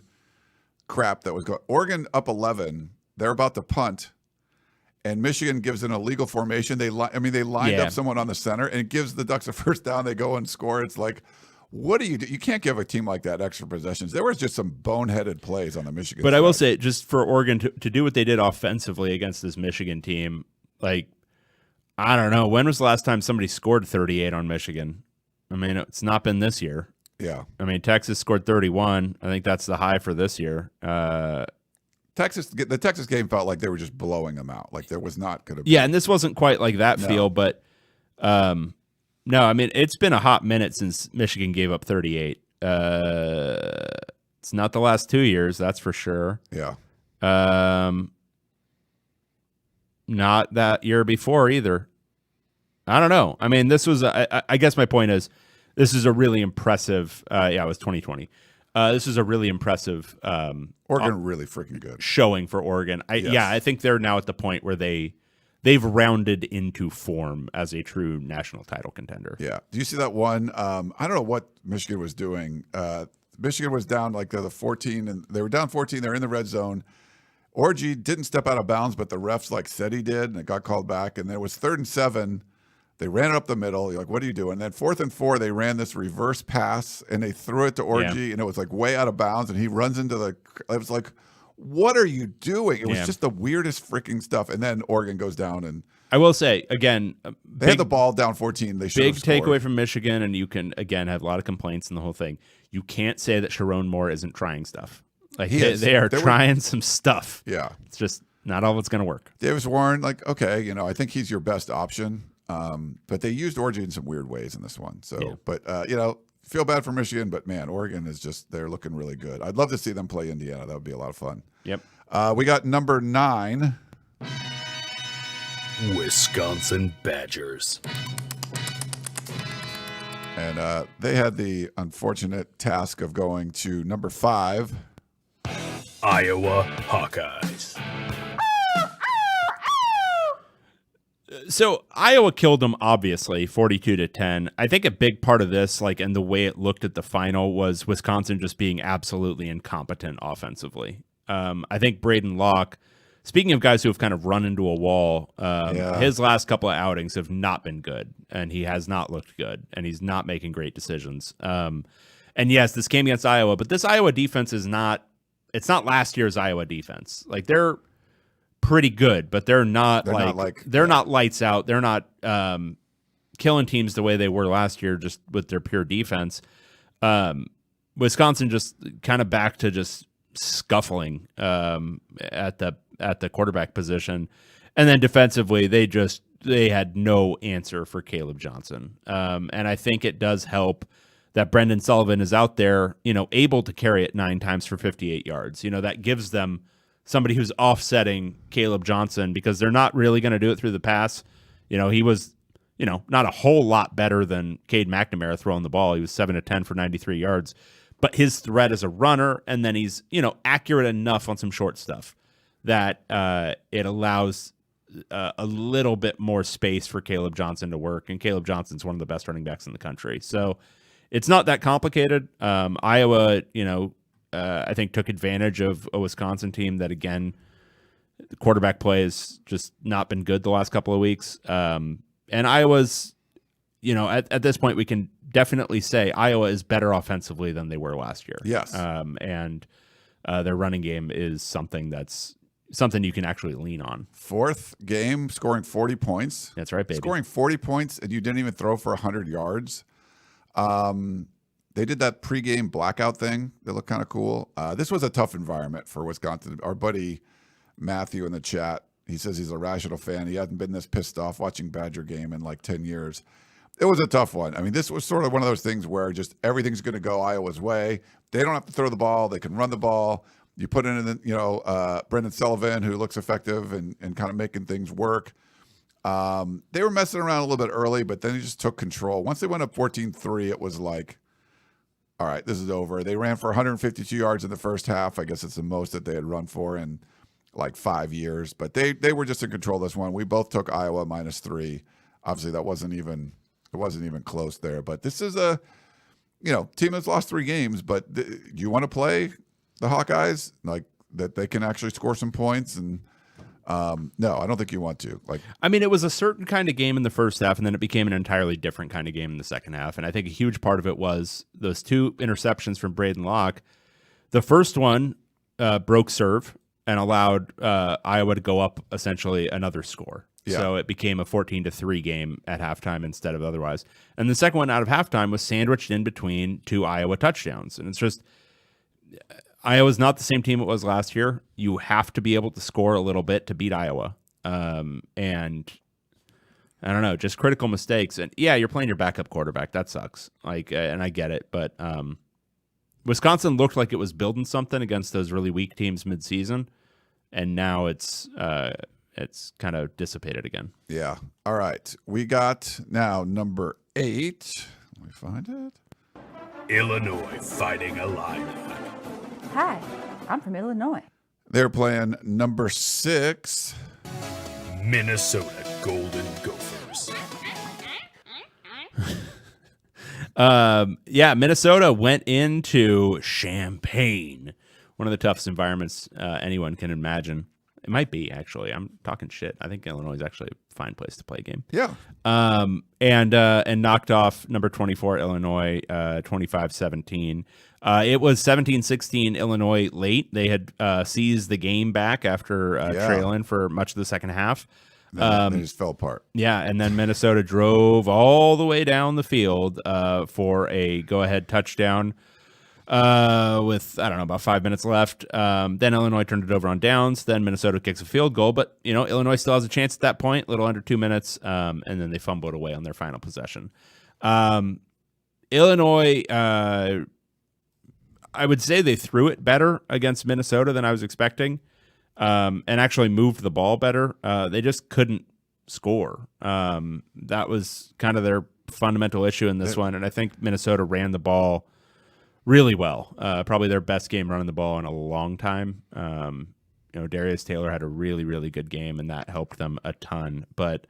crap that was going. Oregon up 11. They're about to punt, and Michigan gives an illegal formation. They lined up someone on the center, and it gives the Ducks a first down. They go and score. It's like, what do you do? You can't give a team like that extra possessions. There was just some boneheaded plays on the Michigan But side. I will say, just for Oregon to do what they did offensively against this Michigan team, like, I don't know. When was the last time somebody scored 38 on Michigan? I mean, it's not been this year. Yeah. I mean, Texas scored 31. I think that's the high for this year. The Texas game felt like they were just blowing them out. Like there was not going to be. Yeah, and this wasn't quite like that feel, but no, I mean, it's been a hot minute since Michigan gave up 38. It's not the last 2 years, that's for sure. Yeah. Not that year before either. I don't know. I mean, this was, I guess my point is, this is a really impressive, it was 2020. This is a really impressive Oregon really freaking good. showing for Oregon. I think they're now at the point where they've rounded into form as a true national title contender. Yeah. Do you see that one? I don't know what Michigan was doing. Michigan was down like they're the 14, and they were down 14. They're in the red zone. Orgy didn't step out of bounds, but the refs like said he did, and it got called back. And then it was 3rd and 7. They ran it up the middle. You're like, what are you doing? And then 4th and 4, they ran this reverse pass, and they threw it to Orgy, and it was like way out of bounds, and he runs into the – it was like, what are you doing? It was just the weirdest freaking stuff. And then Oregon goes down, and I will say, again, they had the ball down 14. They should big have scored. takeaway from Michigan, and you can, again, have a lot of complaints in the whole thing. You can't say that Sharon Moore isn't trying stuff. Like they are trying some stuff. Yeah. It's just not all of it's going to work. Davis Warren, like, okay, I think he's your best option. But they used Orgy in some weird ways in this one. So, but, feel bad for Michigan, but man, Oregon is they're looking really good. I'd love to see them play Indiana. That would be a lot of fun. Yep. We got number 9. Wisconsin Badgers. And they had the unfortunate task of going to number 5. Iowa Hawkeyes. So Iowa killed them, obviously, 42-10. I think a big part of this, like, and the way it looked at the final, was Wisconsin just being absolutely incompetent offensively. I think Braden Locke, speaking of guys who have kind of run into a wall, his last couple of outings have not been good, and he has not looked good, and he's not making great decisions. And yes, this came against Iowa, but this Iowa defense is not, it's not last year's Iowa defense. Like, they're pretty good, but they're not not lights out. They're not killing teams the way they were last year just with their pure defense. Wisconsin just kind of back to just scuffling at the quarterback position, and then defensively they had no answer for Caleb Johnson. And I think it does help that Brendan Sullivan is out there, able to carry it 9 times for 58 yards. That gives them somebody who's offsetting Caleb Johnson, because they're not really going to do it through the pass. He was, not a whole lot better than Cade McNamara throwing the ball. He was 7 of 10 for 93 yards, but his threat as a runner, and then he's, accurate enough on some short stuff that it allows a little bit more space for Caleb Johnson to work. And Caleb Johnson's one of the best running backs in the country. So it's not that complicated. Iowa, I think took advantage of a Wisconsin team that, again, the quarterback play has just not been good the last couple of weeks. And Iowa's, at this point, we can definitely say Iowa is better offensively than they were last year. Yes. And their running game is something you can actually lean on. 4th game, scoring 40 points. That's right, baby. Scoring 40 points, and you didn't even throw for 100 yards. They did that pregame blackout thing that looked kind of cool. This was a tough environment for Wisconsin. Our buddy Matthew in the chat, he says he's a rational fan. He hasn't been this pissed off watching Badger game in like 10 years. It was a tough one. I mean, this was sort of one of those things where just everything's going to go Iowa's way. They don't have to throw the ball. They can run the ball. You put in, Brendan Sullivan, who looks effective and kind of making things work. They were messing around a little bit early, but then he just took control. Once they went up 14-3, it was like, all right, this is over. They ran for 152 yards in the first half. I guess it's the most that they had run for in like 5 years. But they were just in control this one. We both took Iowa -3. Obviously, it wasn't even close there. But this is a, team that's lost 3 games. But do you want to play the Hawkeyes like that? They can actually score some points and. No, I don't think you want to. It was a certain kind of game in the first half, and then it became an entirely different kind of game in the second half. And I think a huge part of it was those 2 interceptions from Braden Locke. The first one broke serve and allowed Iowa to go up essentially another score. Yeah. So it became a 14-3 game at halftime instead of otherwise. And the second one out of halftime was sandwiched in between 2 Iowa touchdowns. And it's just, Iowa's not the same team it was last year. You have to be able to score a little bit to beat Iowa. And I don't know, just critical mistakes. And yeah, you're playing your backup quarterback. That sucks. And I get it. But Wisconsin looked like it was building something against those really weak teams midseason. And now it's kind of dissipated again. Yeah. All right. We got now number 8. Let me find it. Illinois Fighting Illini. Hi, I'm from Illinois. They're playing number 6. Minnesota Golden Gophers. Minnesota went into Champaign, one of the toughest environments anyone can imagine. It might be, actually. I'm talking shit. I think Illinois is actually a fine place to play a game. Yeah. And knocked off number 24 Illinois 25-17. It was 17-16 Illinois late. They had seized the game back after trailing for much of the second half. They just fell apart. Yeah, and then Minnesota drove all the way down the field for a go-ahead touchdown with, about 5 minutes left. Then Illinois turned it over on downs. Then Minnesota kicks a field goal. But, Illinois still has a chance at that point, a little under 2 minutes. And then they fumbled away on their final possession. Illinois, I would say they threw it better against Minnesota than I was expecting, and actually moved the ball better. They just couldn't score. That was kind of their fundamental issue in this one. And I think Minnesota ran the ball really well. Probably their best game running the ball in a long time. Darius Taylor had a really, really good game, and that helped them a ton. But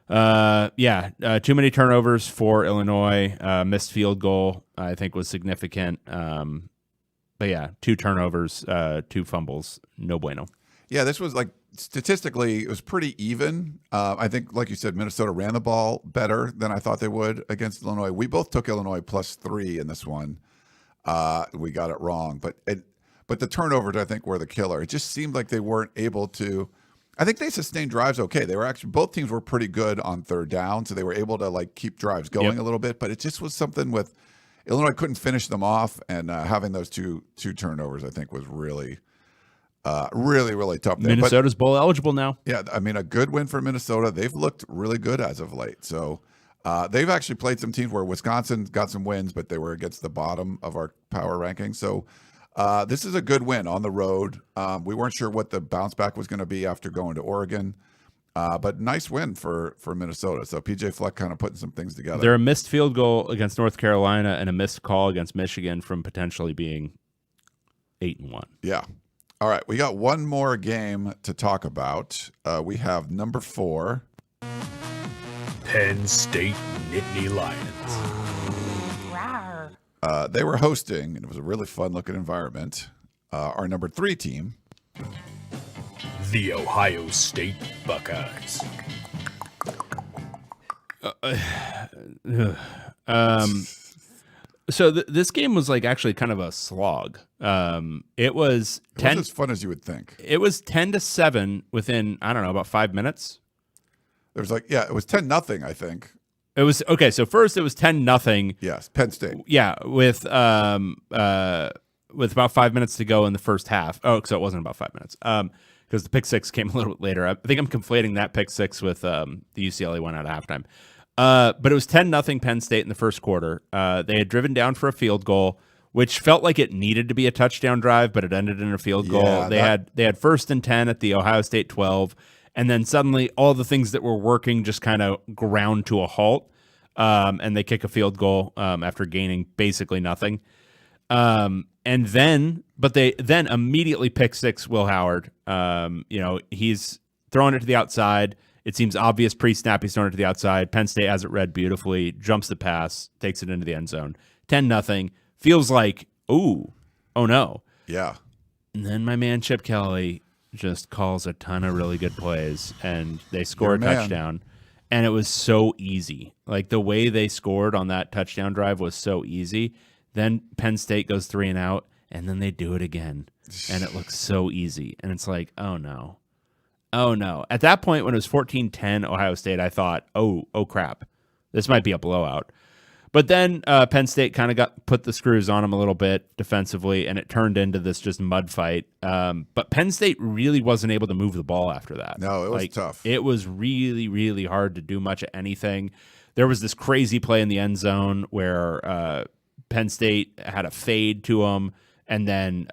Too many turnovers for Illinois. Missed field goal, I think, was significant. But yeah, 2 turnovers, 2 fumbles. No bueno. Yeah, this was like statistically, it was pretty even. I think, like you said, Minnesota ran the ball better than I thought they would against Illinois. We both took Illinois +3 in this one. We got it wrong, but the turnovers, I think, were the killer. It just seemed like they weren't able to. I think they sustained drives okay. They were actually, both teams were pretty good on third down, so they were able to like keep drives going a little bit. But it just was something with Illinois couldn't finish them off, and having those two turnovers, I think, was really tough there. Minnesota's bowl eligible now. Yeah, I mean, a good win for Minnesota. They've looked really good as of late. So they've actually played some teams where Wisconsin got some wins, but they were against the bottom of our power ranking. So this is a good win on the road. We weren't sure what the bounce back was going to be after going to Oregon, but nice win for Minnesota. So PJ Fleck kind of putting some things together. They're a missed field goal against North Carolina and a missed call against Michigan from potentially being 8-1. Yeah. All right, we got one more game to talk about. We have number 4. Penn State Nittany Lions. Rawr. They were hosting, and it was a really fun-looking environment. Our number 3 team. The Ohio State Buckeyes. So this game was like actually kind of a slog. It was 10. It wasn't as fun as you would think. It was 10-7 within, I don't know, about 5 minutes. There was it was 10-0, I think. It was okay. So first it was 10-0. Yes, Penn State. Yeah, with about 5 minutes to go in the first half. Oh, so it wasn't about 5 minutes. Because the pick six came a little bit later. I think I'm conflating that pick six with the UCLA one out of halftime. But it was 10-0 Penn State in the first quarter. They had driven down for a field goal, which felt like it needed to be a touchdown drive, but it ended in a field goal. Yeah, they had 1st and 10 at the Ohio State 12, and then suddenly all the things that were working just kind of ground to a halt, and they kick a field goal after gaining basically nothing. And then immediately pick six Will Howard. He's throwing it to the outside. It seems obvious pre-snap he's throwing it to the outside. Penn State has it read beautifully, jumps the pass, takes it into the end zone. 10-0. Feels like, oh no. Yeah. And then my man Chip Kelly just calls a ton of really good plays, and they score a touchdown. And it was so easy. Like the way they scored on that touchdown drive was so easy. Then Penn State goes 3 and out, and then they do it again. And it looks so easy. And it's like, oh no. Oh no. At that point, when it was 14-10 Ohio State, I thought, oh crap. This might be a blowout. But then Penn State kind of put the screws on them a little bit defensively, and it turned into this just mud fight. But Penn State really wasn't able to move the ball after that. No, it was tough. It was really, really hard to do much of anything. There was this crazy play in the end zone where Penn State had a fade to them, and then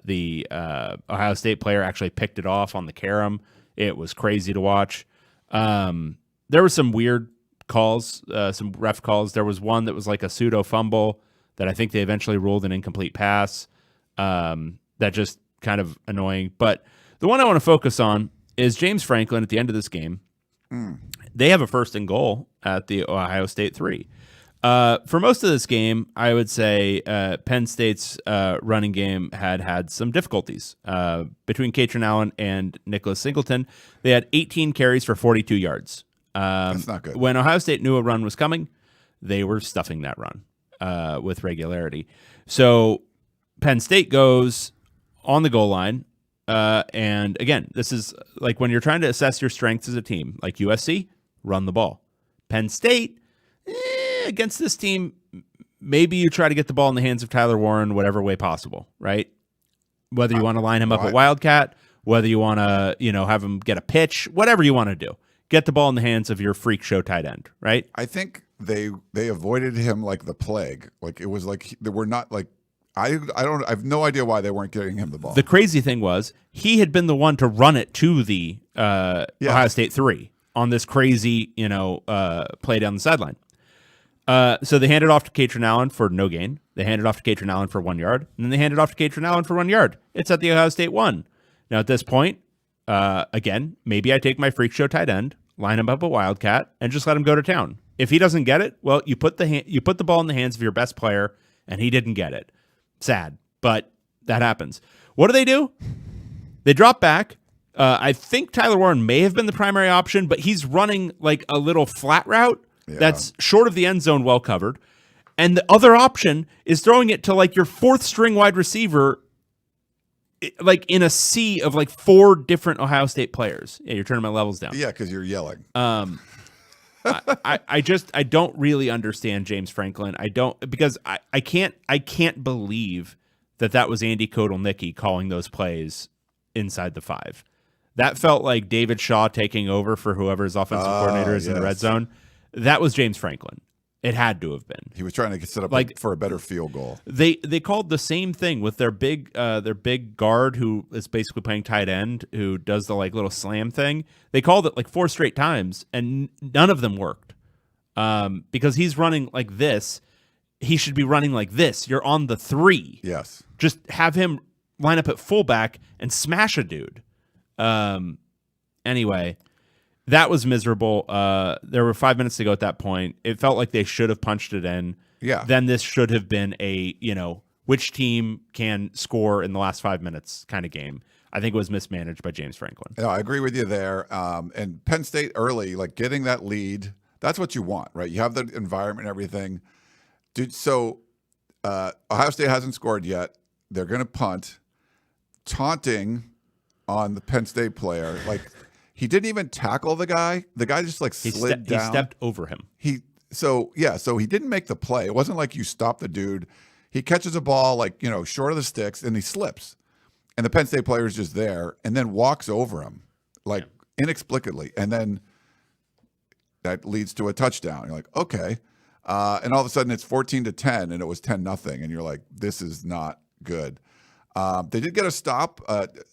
the Ohio State player actually picked it off on the carom. It was crazy to watch. There were some weird calls, some ref calls. There was one that was like a pseudo fumble that I think they eventually ruled an incomplete pass. That just kind of annoying. But the one I want to focus on is James Franklin at the end of this game. They have a 1st and goal at the Ohio State 3. For most of this game, I would say Penn State's running game had some difficulties. Between Katrin Allen and Nicholas Singleton, they had 18 carries for 42 yards. That's not good. When Ohio State knew a run was coming, they were stuffing that run with regularity. So Penn State goes on the goal line. And again, this is like when you're trying to assess your strengths as a team, like USC, run the ball. Penn State, against this team, maybe you try to get the ball in the hands of Tyler Warren whatever way possible, right? Whether you want to line him up at Wildcat, whether you want to, have him get a pitch, whatever you want to do. Get the ball in the hands of your freak show tight end, right? I think they avoided him like the plague. Like it was like they were not like I have no idea why they weren't getting him the ball. The crazy thing was he had been the one to run it to the Ohio State 3 on this crazy, play down the sideline. So they handed off to Katrin Allen for no gain. They handed off to Katrin Allen for 1 yard. And then they handed off to Katrin Allen for 1 yard. It's at the Ohio State 1. Now at this point, again, maybe I take my freak show tight end line him up a Wildcat, and just let him go to town. If he doesn't get it, well, you put the ball in the hands of your best player, and he didn't get it. Sad, but that happens. What do? They drop back. I think Tyler Warren may have been the primary option, but he's running like a little flat route that's short of the end zone, well covered. And the other option is throwing it to like your fourth string wide receiver, like in a sea of like 4 different Ohio State players. Yeah, you're turning my levels down. Yeah, because you're yelling. I don't really understand James Franklin. Because I can't believe that was Andy Kotelnicki calling those plays inside the 5. That felt like David Shaw taking over for whoever's offensive coordinator is in the red zone. That was James Franklin. It had to have been. He was trying to set up for a better field goal. They called the same thing with their big guard who is basically playing tight end, who does the like little slam thing. They called it like 4 straight times, and none of them worked. Because he's running like this. He should be running like this. You're on the 3. Yes. Just have him line up at fullback and smash a dude. Anyway, that was miserable. There were 5 minutes to go at that point. It felt like they should have punched it in. Yeah. Then this should have been a, which team can score in the last 5 minutes kind of game. I think it was mismanaged by James Franklin. No, I agree with you there. And Penn State early, like getting that lead, that's what you want, right? You have the environment and everything. Dude, so Ohio State hasn't scored yet. They're going to punt. Taunting on the Penn State player. Like, he didn't even tackle the guy. The guy just like slid down. He stepped over him. So he didn't make the play. It wasn't like you stopped the dude. He catches a ball like, short of the sticks, and he slips. And the Penn State player is just there and then walks over him like inexplicably. And then that leads to a touchdown. You're like, okay. And all of a sudden it's 14-10 and it was 10-0. And you're like, this is not good. They did get a stop.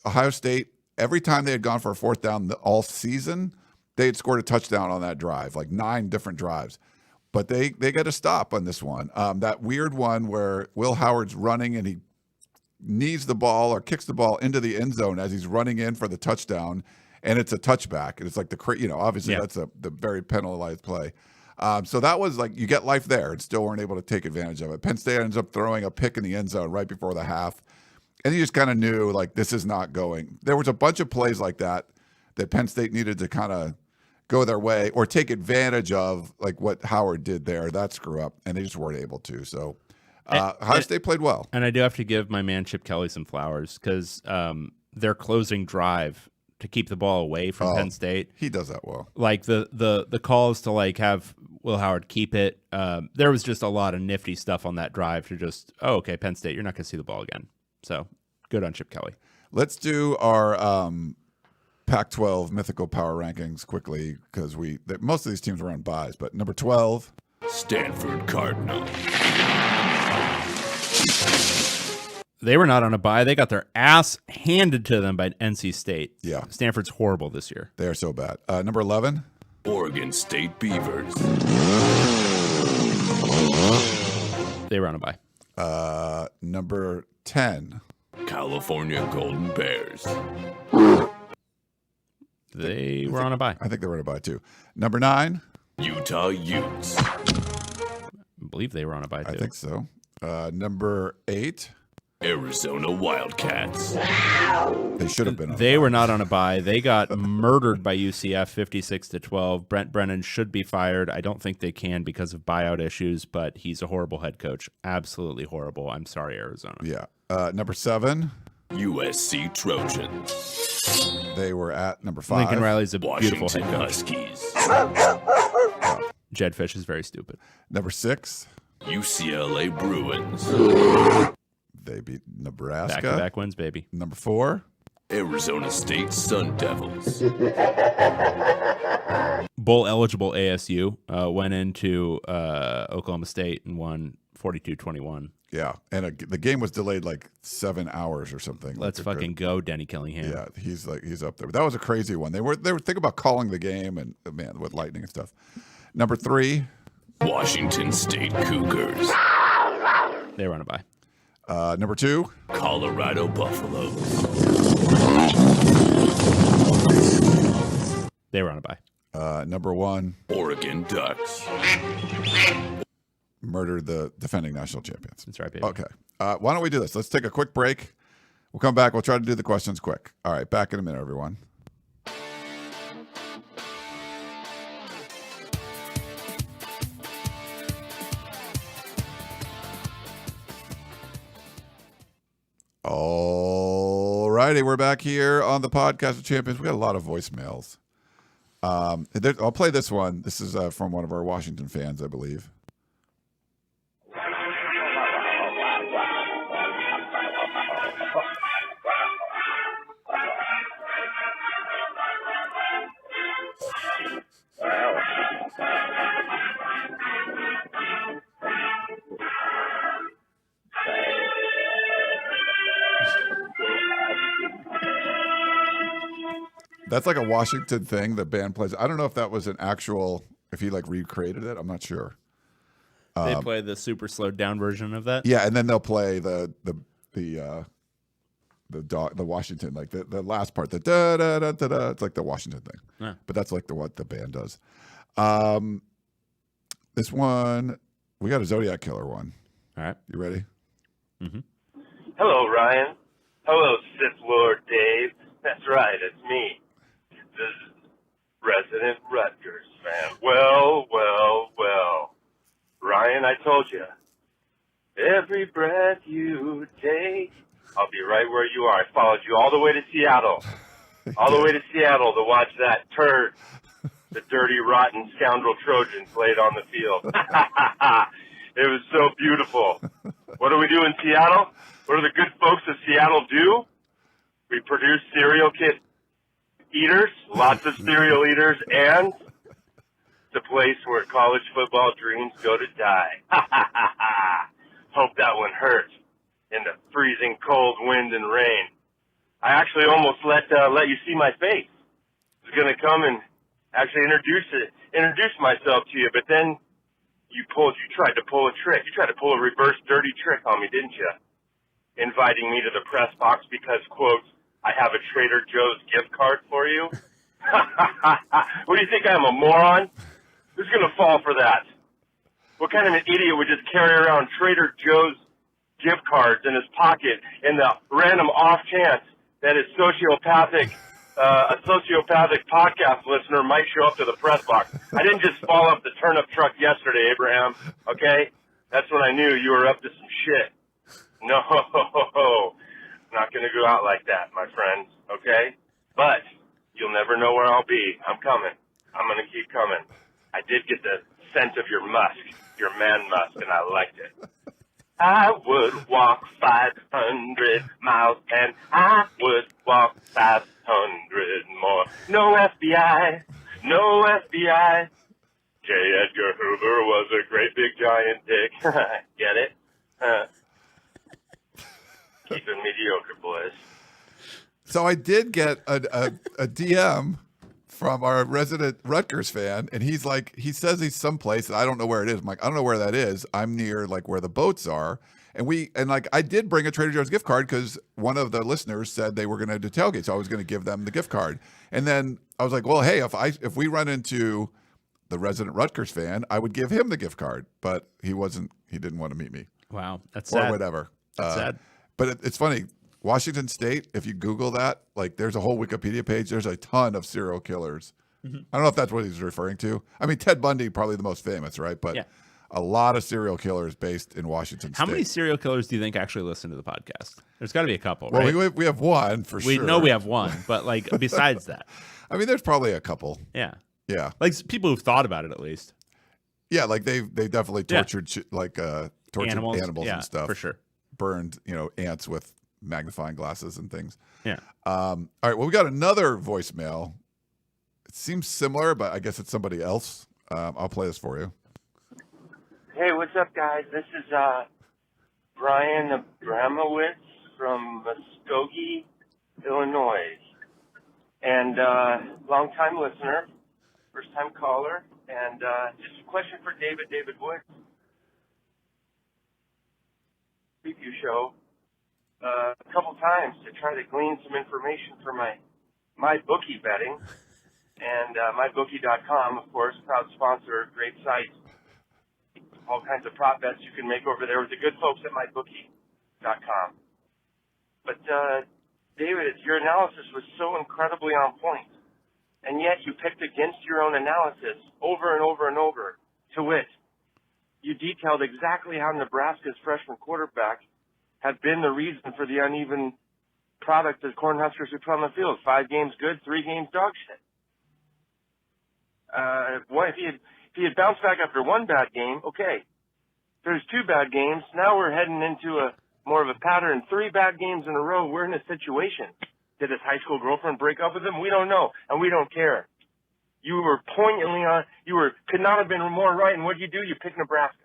Ohio State, every time they had gone for a 4th down all season, they had scored a touchdown on that drive, like 9 different drives. But they get a stop on this one. That weird one where Will Howard's running and he knees the ball or kicks the ball into the end zone as he's running in for the touchdown, and it's a touchback. And it's like obviously that's the very penalized play. So that was like, you get life there and still weren't able to take advantage of it. Penn State ends up throwing a pick in the end zone right before the half. And you just kind of knew, like, this is not going. There was a bunch of plays like that Penn State needed to kind of go their way or take advantage of, like what Howard did there, that screw up, and they just weren't able to. So Ohio State played well. And I do have to give my man Chip Kelly some flowers because their closing drive to keep the ball away from Penn State. He does that well. Like the calls to like have Will Howard keep it. There was just a lot of nifty stuff on that drive to just, okay, Penn State, you're not going to see the ball again. So good on Chip Kelly. Let's do our Pac-12 mythical power rankings quickly because most of these teams were on buys. But number 12, Stanford Cardinal. They were not on a bye. They got their ass handed to them by NC State. Yeah. Stanford's horrible this year. They are so bad. Number 11, Oregon State Beavers. They were on a bye. Number 10, California Golden Bears. They were on a bye. I think they were on a buy too. Number 9, Utah Utes. I believe they were on a bye too. I think so. Number 8, Arizona Wildcats. they should have been on They a buy. were not on a bye. They got murdered by UCF 56-12. Brent Brennan should be fired. I don't think they can because of buyout issues, but he's a horrible head coach. Absolutely horrible. I'm sorry, Arizona. Yeah. Number 7, USC Trojans. they were at number 5. Lincoln Riley's a beautiful Washington head coach. Huskies. Jed Fish is very stupid. Number 6, UCLA Bruins. they beat Nebraska. Back-to-back wins, baby. Number 4, Arizona State Sun Devils. Bowl-eligible ASU went into Oklahoma State and won 42-21. yeah, and the game was delayed like 7 hours or something. Let's fucking go, Denny Killingham. Yeah, he's up there. But that was a crazy one. They were thinking about calling the game and man with lightning and stuff. Number 3, Washington State Cougars. They were on a bye. number 2, Colorado Buffaloes. They were on a bye. Number 1, Oregon Ducks. murdered the defending national champions. That's right, baby. Okay. Why don't we do this? Let's take a quick break. We'll come back. We'll try to do the questions quick. All right. Back in a minute, everyone. All righty. We're back here on the Podcast of Champions. We got a lot of voicemails. I'll play this one. This is from one of our Washington fans, I believe. That's like a Washington thing the band plays. I don't know if that was an actual, if he like recreated it. I'm not sure. They play the super slowed down version of that. Yeah, and then they'll play the Washington, like the last part, the da da da da da. It's like the Washington thing. Yeah. But that's like what the band does. This one, we got a Zodiac Killer one. All right. You ready? Mm-hmm. Hello, Ryan. Hello, Sith Lord Dave. That's right, it's me, the resident Rutgers fan. Well, Ryan, I told you, every breath you take, I'll be right where you are. I followed you all the way to Seattle, to watch that turd, the dirty, rotten scoundrel Trojans laid on the field. It was so beautiful. What do we do in Seattle? What do the good folks of Seattle do? We produce cereal kit eaters, lots of cereal eaters, and the place where college football dreams go to die. Hope that one hurt in the freezing cold wind and rain. I actually almost let you see my face. I was going to come and actually introduce myself to you, but then you tried to pull a trick. You tried to pull a reverse dirty trick on me, didn't you? Inviting me to the press box because, quote, I have a Trader Joe's gift card for you. What do you think, I'm a moron? Who's going to fall for that? What kind of an idiot would just carry around Trader Joe's gift cards in his pocket in the random off chance that a sociopathic podcast listener might show up to the press box? I didn't just fall off the turnip truck yesterday, Abraham, okay? That's when I knew you were up to some shit. No, not going to go out like that, my friends, okay? But you'll never know where I'll be. I'm coming. I'm going to keep coming. I did get the scent of your musk, your man musk, and I liked it. I would walk 500 miles, and I would walk 500 more. No FBI, no FBI. J. Edgar Hoover was a great big giant dick. Get it? Keep it mediocre, boys. So I did get a DM from our resident Rutgers fan, and he's like, he says he's someplace that I don't know where it is. I'm like, I don't know where that is. I'm near like where the boats are. And like I did bring a Trader Joe's gift card because one of the listeners said they were going to do tailgate, so I was going to give them the gift card. And then I was like, well, hey, if we run into the resident Rutgers fan, I would give him the gift card, but he didn't want to meet me. Wow, that's or sad. whatever. That's sad. But it's funny. Washington State, if you Google that, like there's a whole Wikipedia page. There's a ton of serial killers. Mm-hmm. I don't know if that's what he's referring to. I mean, Ted Bundy, probably the most famous, right? But yeah. A lot of serial killers based in Washington State. How many serial killers do you think actually listen to the podcast? There's got to be a couple, right? Well, we have one for sure. We know we have one, but like besides that. I mean, there's probably a couple. Yeah. Yeah. Like people who've thought about it at least. Yeah, like they definitely tortured tortured animals yeah, and stuff. For sure. Burned, ants with magnifying glasses and things. Yeah. All right. Well, we got another voicemail. It seems similar, but I guess it's somebody else. I'll play this for you. Hey, what's up, guys? This is Brian Abramowitz from Muskogee, Illinois, and long-time listener, first-time caller, and just a question for David Woods. Preview show a couple times to try to glean some information for my bookie betting, And mybookie.com, of course, proud sponsor, great site. All kinds of prop bets you can make over there with the good folks at mybookie.com. But, David, your analysis was so incredibly on point. And yet you picked against your own analysis over and over and over. To wit, you detailed exactly how Nebraska's freshman quarterback had been the reason for the uneven product of Cornhuskers who put on the field. 5 games good, 3 games dog shit. If he had bounced back after 1 bad game, okay. There's 2 bad games. Now we're heading into more of a pattern. 3 bad games in a row. We're in a situation. Did his high school girlfriend break up with him? We don't know, and we don't care. You were poignantly on. Could not have been more right. And what do? You pick Nebraska.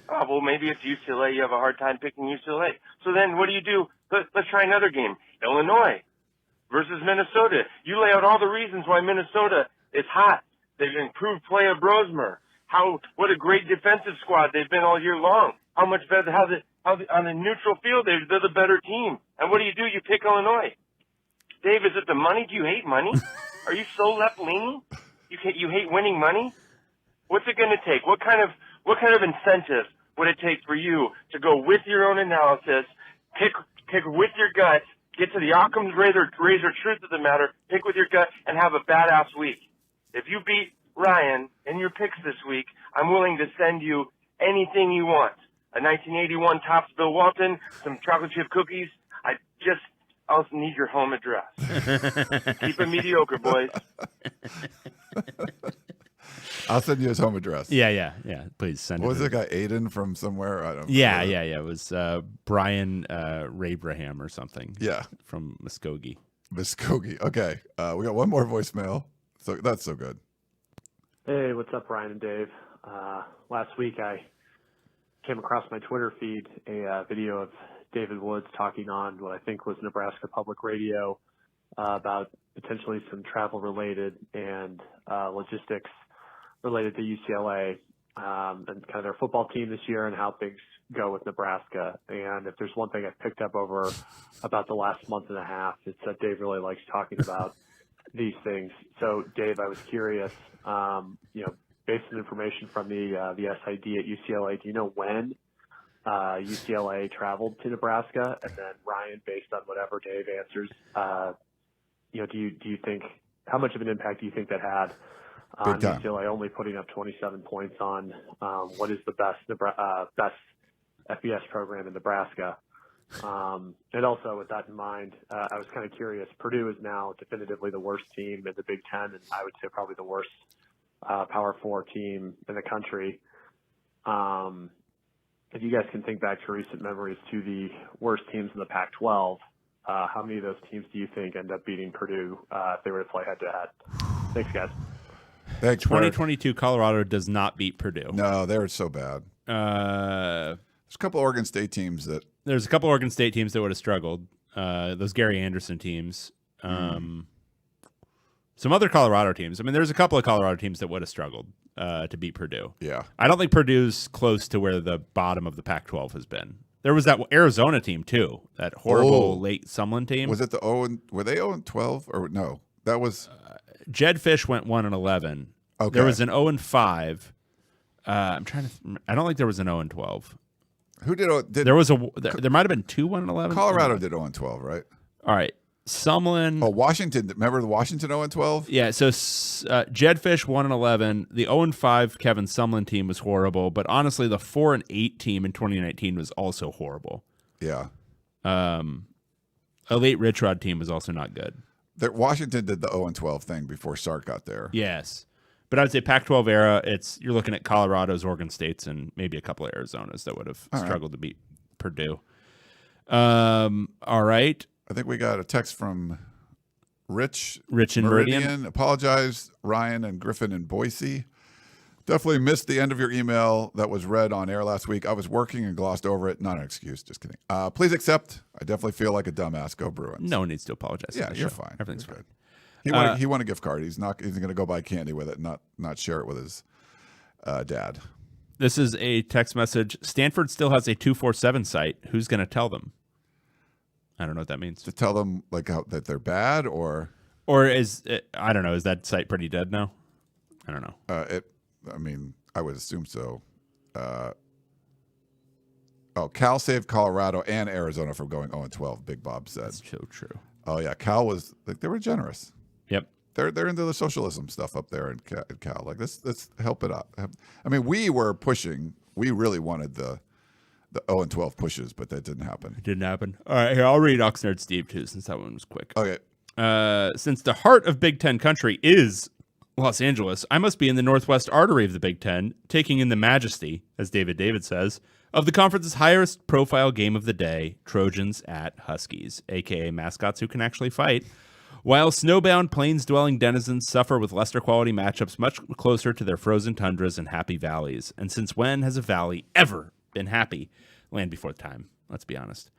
Oh, well, maybe it's UCLA. You have a hard time picking UCLA. So then what do? Let's try another game. Illinois versus Minnesota. You lay out all the reasons why Minnesota is hot. They've improved play of Brosmer. What a great defensive squad they've been all year long. How much better? On a neutral field they're the better team. And what do? You pick Illinois. Dave, is it the money? Do you hate money? Are you so left-leaning? You hate winning money? What's it going to take? What kind of incentive would it take for you to go with your own analysis, pick with your gut, get to the Occam's razor truth of the matter, pick with your gut, and have a badass week? If you beat Ryan in your picks this week, I'm willing to send you anything you want. A 1981 Topps Bill Walton, some chocolate chip cookies. I'll need your home address. Keep it mediocre, boys. I'll send you his home address. Yeah. Please send it. What was the guy, Aiden from somewhere? I don't know. Yeah. It was Brian Rabraham or something. Yeah. From Muskogee. Okay. We got one more voicemail. So that's so good. Hey, what's up, Ryan and Dave? Last week I came across my Twitter feed a video of David Woods talking on what I think was Nebraska Public Radio about potentially some travel-related and logistics related to UCLA and kind of their football team this year and how things go with Nebraska. And if there's one thing I've picked up over about the last month and a half, it's that Dave really likes talking about these things. So, Dave, I was curious, based on information from the SID at UCLA, do you know when UCLA traveled to Nebraska? And then Ryan, based on whatever Dave answers, do you think, how much of an impact do you think that had on UCLA only putting up 27 points on what is the best FBS program in Nebraska? And also with that in mind, I was kind of curious. Purdue is now definitively the worst team in the Big Ten, and I would say probably the worst Power 4 team in the country. If you guys can think back to recent memories to the worst teams in the Pac-12, how many of those teams do you think end up beating Purdue if they were to play head-to-head? Thanks, guys. Thanks, 2022 Colorado does not beat Purdue. No, they were so bad. There's a couple Oregon State teams that... There's a couple Oregon State teams that would have struggled. Those Gary Anderson teams. Some other Colorado teams. I mean, there's a couple of Colorado teams that would have struggled to beat Purdue. Yeah. I don't think Purdue's close to where the bottom of the Pac-12 has been. There was that Arizona team, too. That horrible late Sumlin team. Was it were they 0-12? Or no? That was... Jed Fish went 1-11. Okay. There was an 0-5. I'm trying to... I don't think there was an 0-12. Who did? There was there might have been 2 1-11. Colorado did 0-12, right? All right. Sumlin. Oh, Washington. Remember the Washington 0-12? Yeah. So Jedfish 1-11. The 0-5 Kevin Sumlin team was horrible, but honestly, the 4-8 team in 2019 was also horrible. Yeah. A late Rich Rod team was also not good. Washington did the 0-12 thing before Sark got there. Yes. But I would say Pac-12 era, you're looking at Colorado's, Oregon State's, and maybe a couple of Arizonas that would have struggled to beat Purdue. All right. I think we got a text from Rich in Meridian. Apologize, Ryan and Griffin in Boise. Definitely missed the end of your email that was read on air last week. I was working and glossed over it. Not an excuse. Just kidding. Please accept. I definitely feel like a dumbass. Go Bruins. No one needs to apologize. Yeah, you're fine. Everything's fine. He won a gift card. He's going to go buy candy with it, not share it with his dad. This is a text message. Stanford still has a 247 site. Who's going to tell them? I don't know what that means. To tell them that they're bad, or Or is I don't know. Is that site pretty dead now? I don't know. I would assume so. Cal saved Colorado and Arizona from going 0-12. Big Bob said. That's so true. Oh yeah, Cal was like they were generous. Yep. They're into the socialism stuff up there in Cal. Like let's help it out. I mean, we were pushing. We really wanted the 0-12 pushes, but that didn't happen. It didn't happen. All right, here I'll read Oxnard Steve too, since that one was quick. Okay. Since the heart of Big Ten country is Los Angeles, I must be in the northwest artery of the Big Ten, taking in the majesty, as David says, of the conference's highest profile game of the day, Trojans at Huskies, aka mascots who can actually fight, while snowbound plains-dwelling denizens suffer with lesser-quality matchups much closer to their frozen tundras and happy valleys. And since when has a valley ever been happy? Land before time, let's be honest.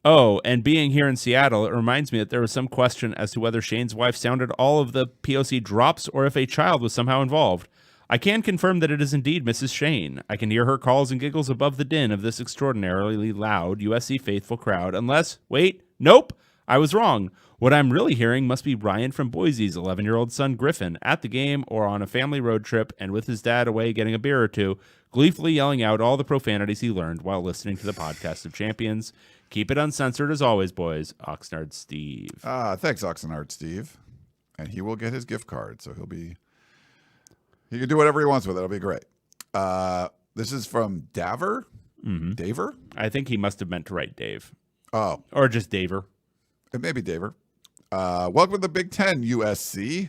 Oh, and being here in Seattle, it reminds me that there was some question as to whether Shane's wife sounded all of the POC drops or if a child was somehow involved. I can confirm that it is indeed Mrs. Shane. I can hear her calls and giggles above the din of this extraordinarily loud USC faithful crowd, unless, wait, nope, I was wrong. What I'm really hearing must be Ryan from Boise's 11-year-old son Griffin at the game or on a family road trip and with his dad away getting a beer or two, gleefully yelling out all the profanities he learned while listening to the podcast of champions. Keep it uncensored as always, boys. Oxnard Steve. Thanks, Oxnard Steve. And he will get his gift card, so he can do whatever he wants with it. It'll be great. This is from Daver? Mm-hmm. Daver? I think he must have meant to write Dave. Oh. Or just Daver. It may be Daver. Welcome to the Big Ten, USC.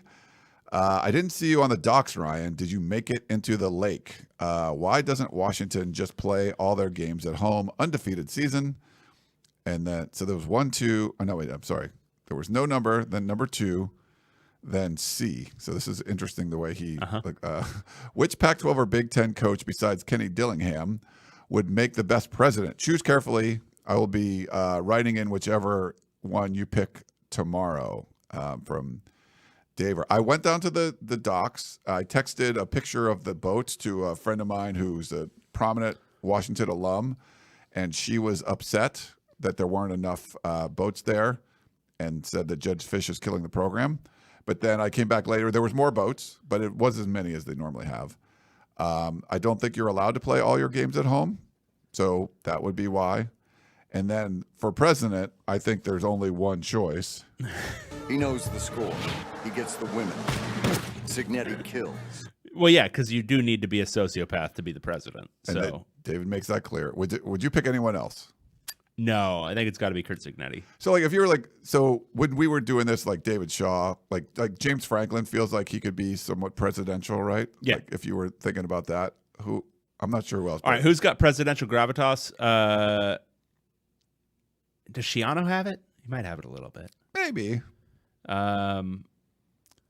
I didn't see you on the docks, Ryan. Did you make it into the lake? Why doesn't Washington just play all their games at home? Undefeated season. And then, so there was 1, 2. Oh, no, wait, I'm sorry. There was no number, then number 2, then C. So this is interesting the way he, which Pac-12 or Big Ten coach besides Kenny Dillingham would make the best president? Choose carefully. I will be writing in whichever one you pick tomorrow from Daver. I went down to the docks. I texted a picture of the boats to a friend of mine who's a prominent Washington alum, and she was upset that there weren't enough boats there and said that Judge Fish is killing the program. But then I came back later. There was more boats, but it was as many as they normally have. I don't think you're allowed to play all your games at home, so that would be why. And then for president, I think there's only one choice. He knows the score. He gets the women. Signetti kills. Well, yeah, because you do need to be a sociopath to be the president. And David makes that clear. Would you pick anyone else? No, I think it's got to be Kurt Signetti. So, like, if you were so when we were doing this, like David Shaw, like James Franklin feels like he could be somewhat presidential, right? Yeah. Like, if you were thinking about that, I'm not sure who else. All right, who's got presidential gravitas? Does Shiano have it? He might have it a little bit. Maybe. I'm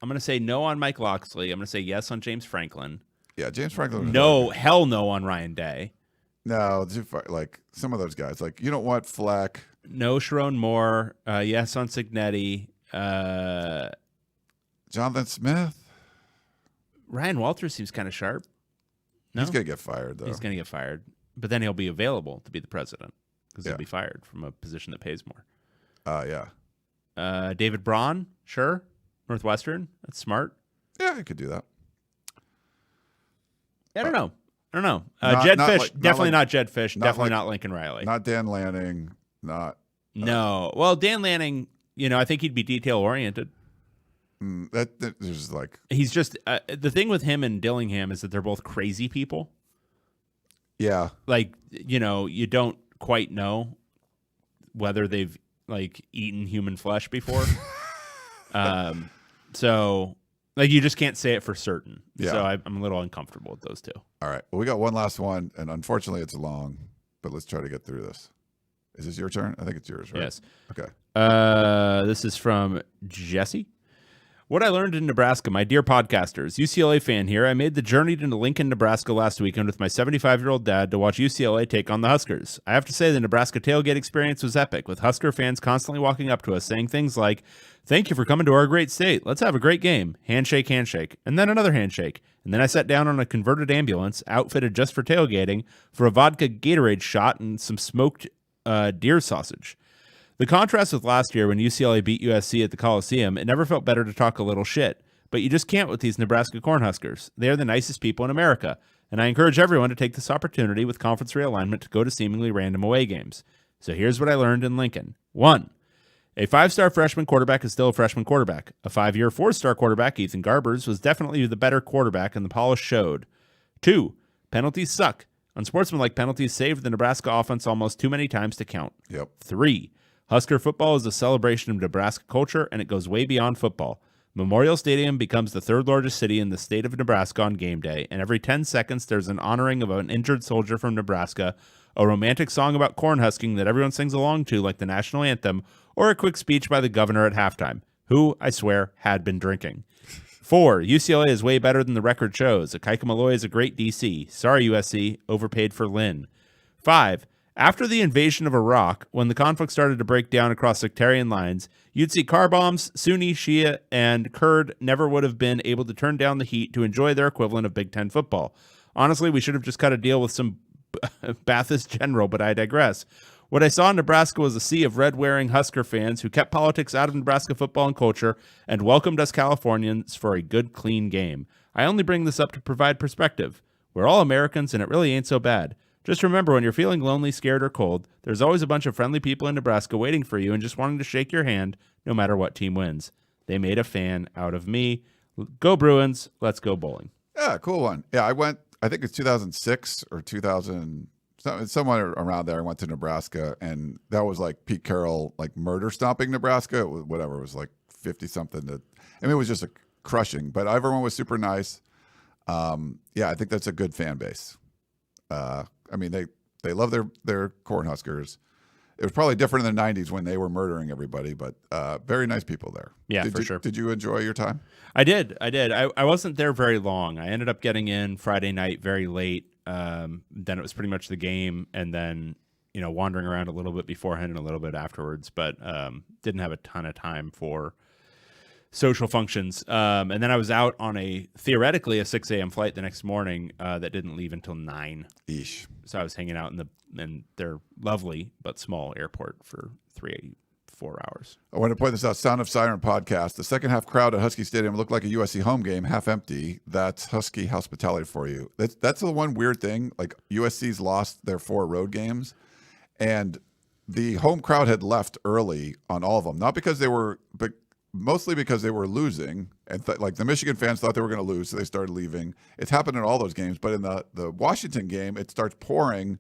going to say no on Mike Loxley. I'm going to say yes on James Franklin. Yeah, James Franklin. No, hell no on Ryan Day. No, like some of those guys. Like, you don't want Fleck. No Sharon Moore. Yes on Signetti. Jonathan Smith. Ryan Walters seems kind of sharp. No? He's going to get fired, though. He's going to get fired. But then he'll be available to be the president because he'll be fired from a position that pays more. Yeah. David Braun, sure. Northwestern. That's smart. Yeah, I could do that. I don't know. Jed Fish, definitely not Jed Fish. Definitely not Lincoln Riley. Not Dan Lanning. No. Well, Dan Lanning, I think he'd be detail oriented. There's like he's just the thing with him and Dillingham is that they're both crazy people. Yeah. Like, you don't quite know whether they've like eaten human flesh before. So like you just can't say it for certain. Yeah. So I'm a little uncomfortable with those two. All right. Well, we got one last one, and unfortunately it's long, but let's try to get through this. Is this your turn? I think it's yours, right? Yes. Okay. This is from Jesse. What I learned in Nebraska, my dear podcasters, UCLA fan here. I made the journey to Lincoln, Nebraska last weekend with my 75-year-old dad to watch UCLA take on the Huskers. I have to say the Nebraska tailgate experience was epic, with Husker fans constantly walking up to us saying things like, "Thank you for coming to our great state. Let's have a great game." Handshake, handshake, and then another handshake. And then I sat down on a converted ambulance, outfitted just for tailgating, for a vodka Gatorade shot and some smoked deer sausage. The contrast with last year when UCLA beat USC at the Coliseum, it never felt better to talk a little shit. But you just can't with these Nebraska Cornhuskers. They are the nicest people in America, and I encourage everyone to take this opportunity with conference realignment to go to seemingly random away games. So here's what I learned in Lincoln. 1. A 5-star freshman quarterback is still a freshman quarterback. A 5-year 4-star quarterback, Ethan Garbers, was definitely the better quarterback, and the polish showed. 2. Penalties suck. Unsportsmanlike penalties saved the Nebraska offense almost too many times to count. Yep. 3. Husker football is a celebration of Nebraska culture, and it goes way beyond football. Memorial Stadium becomes the third largest city in the state of Nebraska on game day, and every 10 seconds there's an honoring of an injured soldier from Nebraska, a romantic song about cornhusking that everyone sings along to like the national anthem, or a quick speech by the governor at halftime, who, I swear, had been drinking. 4. UCLA is way better than the record shows. Akaika Malloy is a great DC. Sorry, USC, overpaid for Lynn. 5. After the invasion of Iraq, when the conflict started to break down across sectarian lines, you'd see car bombs. Sunni, Shia, and Kurd never would have been able to turn down the heat to enjoy their equivalent of Big Ten football. Honestly, we should have just cut a deal with some Ba'athist general, but I digress. What I saw in Nebraska was a sea of red-wearing Husker fans who kept politics out of Nebraska football and culture and welcomed us Californians for a good, clean game. I only bring this up to provide perspective. We're all Americans, and it really ain't so bad. Just remember, when you're feeling lonely, scared, or cold, there's always a bunch of friendly people in Nebraska waiting for you and just wanting to shake your hand no matter what team wins. They made a fan out of me. Go Bruins. Let's go bowling. Yeah, cool one. Yeah, I went, I think it's 2006 or 2000, somewhere around there. I went to Nebraska, and that was like Pete Carroll, like murder stomping Nebraska. It was, whatever, it was like 50-something. I mean, it was just a crushing, but everyone was super nice. Yeah, I think that's a good fan base. I mean, they love their Cornhuskers. It was probably different in the 90s when they were murdering everybody, but very nice people there. Yeah, for sure. Did you enjoy your time? I did. I wasn't there very long. I ended up getting in Friday night very late. Then it was pretty much the game, and then wandering around a little bit beforehand and a little bit afterwards, but didn't have a ton of time for social functions. And then I was out on theoretically a 6 a.m. flight the next morning that didn't leave until 9. Eesh. So I was hanging out in their lovely but small airport for 3-4 hours. I want to point this out. Sound of Siren podcast. The second half crowd at Husky Stadium looked like a USC home game, half empty. That's Husky hospitality for you. That's the one weird thing. Like USC's lost their 4 road games, and the home crowd had left early on all of them. Not because they were, but mostly because they were losing, and like the Michigan fans thought they were going to lose, so they started leaving. It's happened in all those games, but in the Washington game, it starts pouring,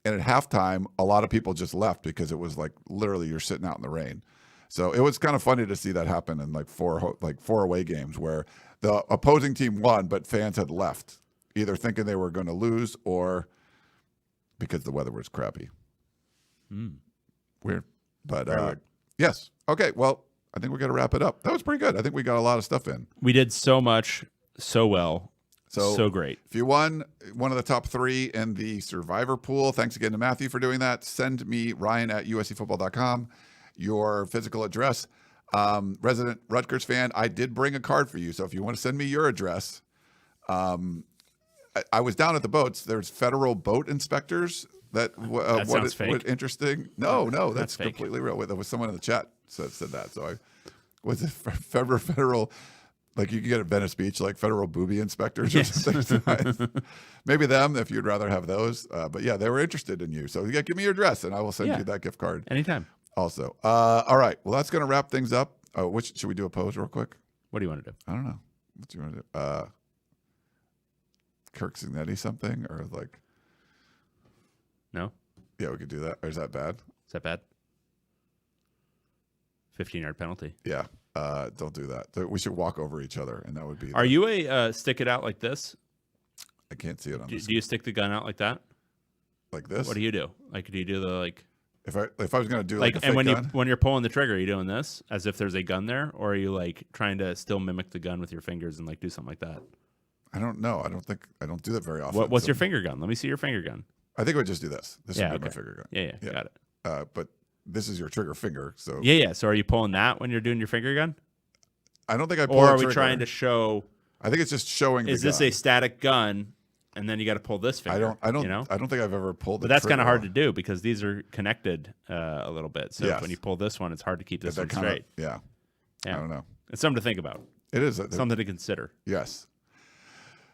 and at halftime, a lot of people just left because it was like literally you're sitting out in the rain. So it was kind of funny to see that happen in like four away games where the opposing team won, but fans had left, either thinking they were going to lose or because the weather was crappy. Weird, but yes. Okay, well, I think we got to wrap it up. That was pretty good. I think we got a lot of stuff in. We did so much, so well, so great. If you won one of the top 3 in the survivor pool, thanks again to Matthew for doing that. Send me, Ryan at uscfootball.com, your physical address. Resident Rutgers fan, I did bring a card for you. So if you want to send me your address, I was down at the boats. There's federal boat inspectors. That sounds fake. What interesting. No, that's fake. Completely real. There was someone in the chat said that. So I was it federal, like you can get at Venice Beach, like federal booby inspectors or something. Maybe them if you'd rather have those. But yeah, they were interested in you. So yeah, give me your address and I will send you that gift card. Anytime. Also. All right. Well, that's going to wrap things up. Should we do a pose real quick? What do you want to do? I don't know. What do you want to do? Kirk Signetti something or like. No? Yeah, we could do that. Or is that bad? Is that bad? 15-yard penalty. Yeah. Don't do that. We should walk over each other, and that would be. Are you a stick it out like this? I can't see it on do you stick the gun out like that? Like this? What do you do? Like, do you do the like? If I was going to do like a and fake when you're pulling the trigger, are you doing this as if there's a gun there, or are you like trying to still mimic the gun with your fingers and like do something like that? I don't know. I don't do that very often. What's your finger gun? Let me see your finger gun. I think I would just do this. This would be okay. my finger gun. Yeah, got it. But this is your trigger finger, so yeah. So are you pulling that when you're doing your finger gun? I don't think I pull. Or are we trying to show? I think it's just showing. Is this a static gun, and then you got to pull this finger. I don't You know? I don't think I've ever pulled. But that's kind of hard to do because these are connected a little bit. So Yes. when you pull this one, it's hard to keep this That one kinda- straight. Yeah. Yeah. I don't know. It's something to think about. It is Something to consider. Yes.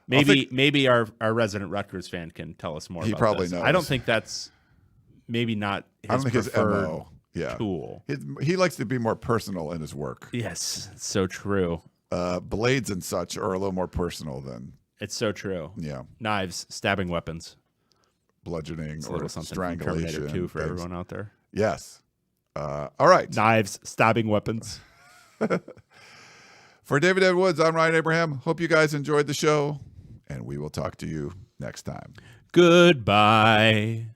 Maybe our resident Rutgers fan can tell us more. He about probably this. knows. I don't think that's maybe not his I don't think his preferred MO. Yeah. tool. He likes to be more personal in his work. Yes, it's so true. Blades and such are a little more personal than It's so true. Yeah. Knives, stabbing weapons, bludgeoning it's a or little something from strangulation. Terminator 2 for things. everyone out there. Yes. All right. Knives, stabbing weapons. For David Ed Woods, I'm Ryan Abraham. Hope you guys enjoyed the show, and we will talk to you next time. Goodbye.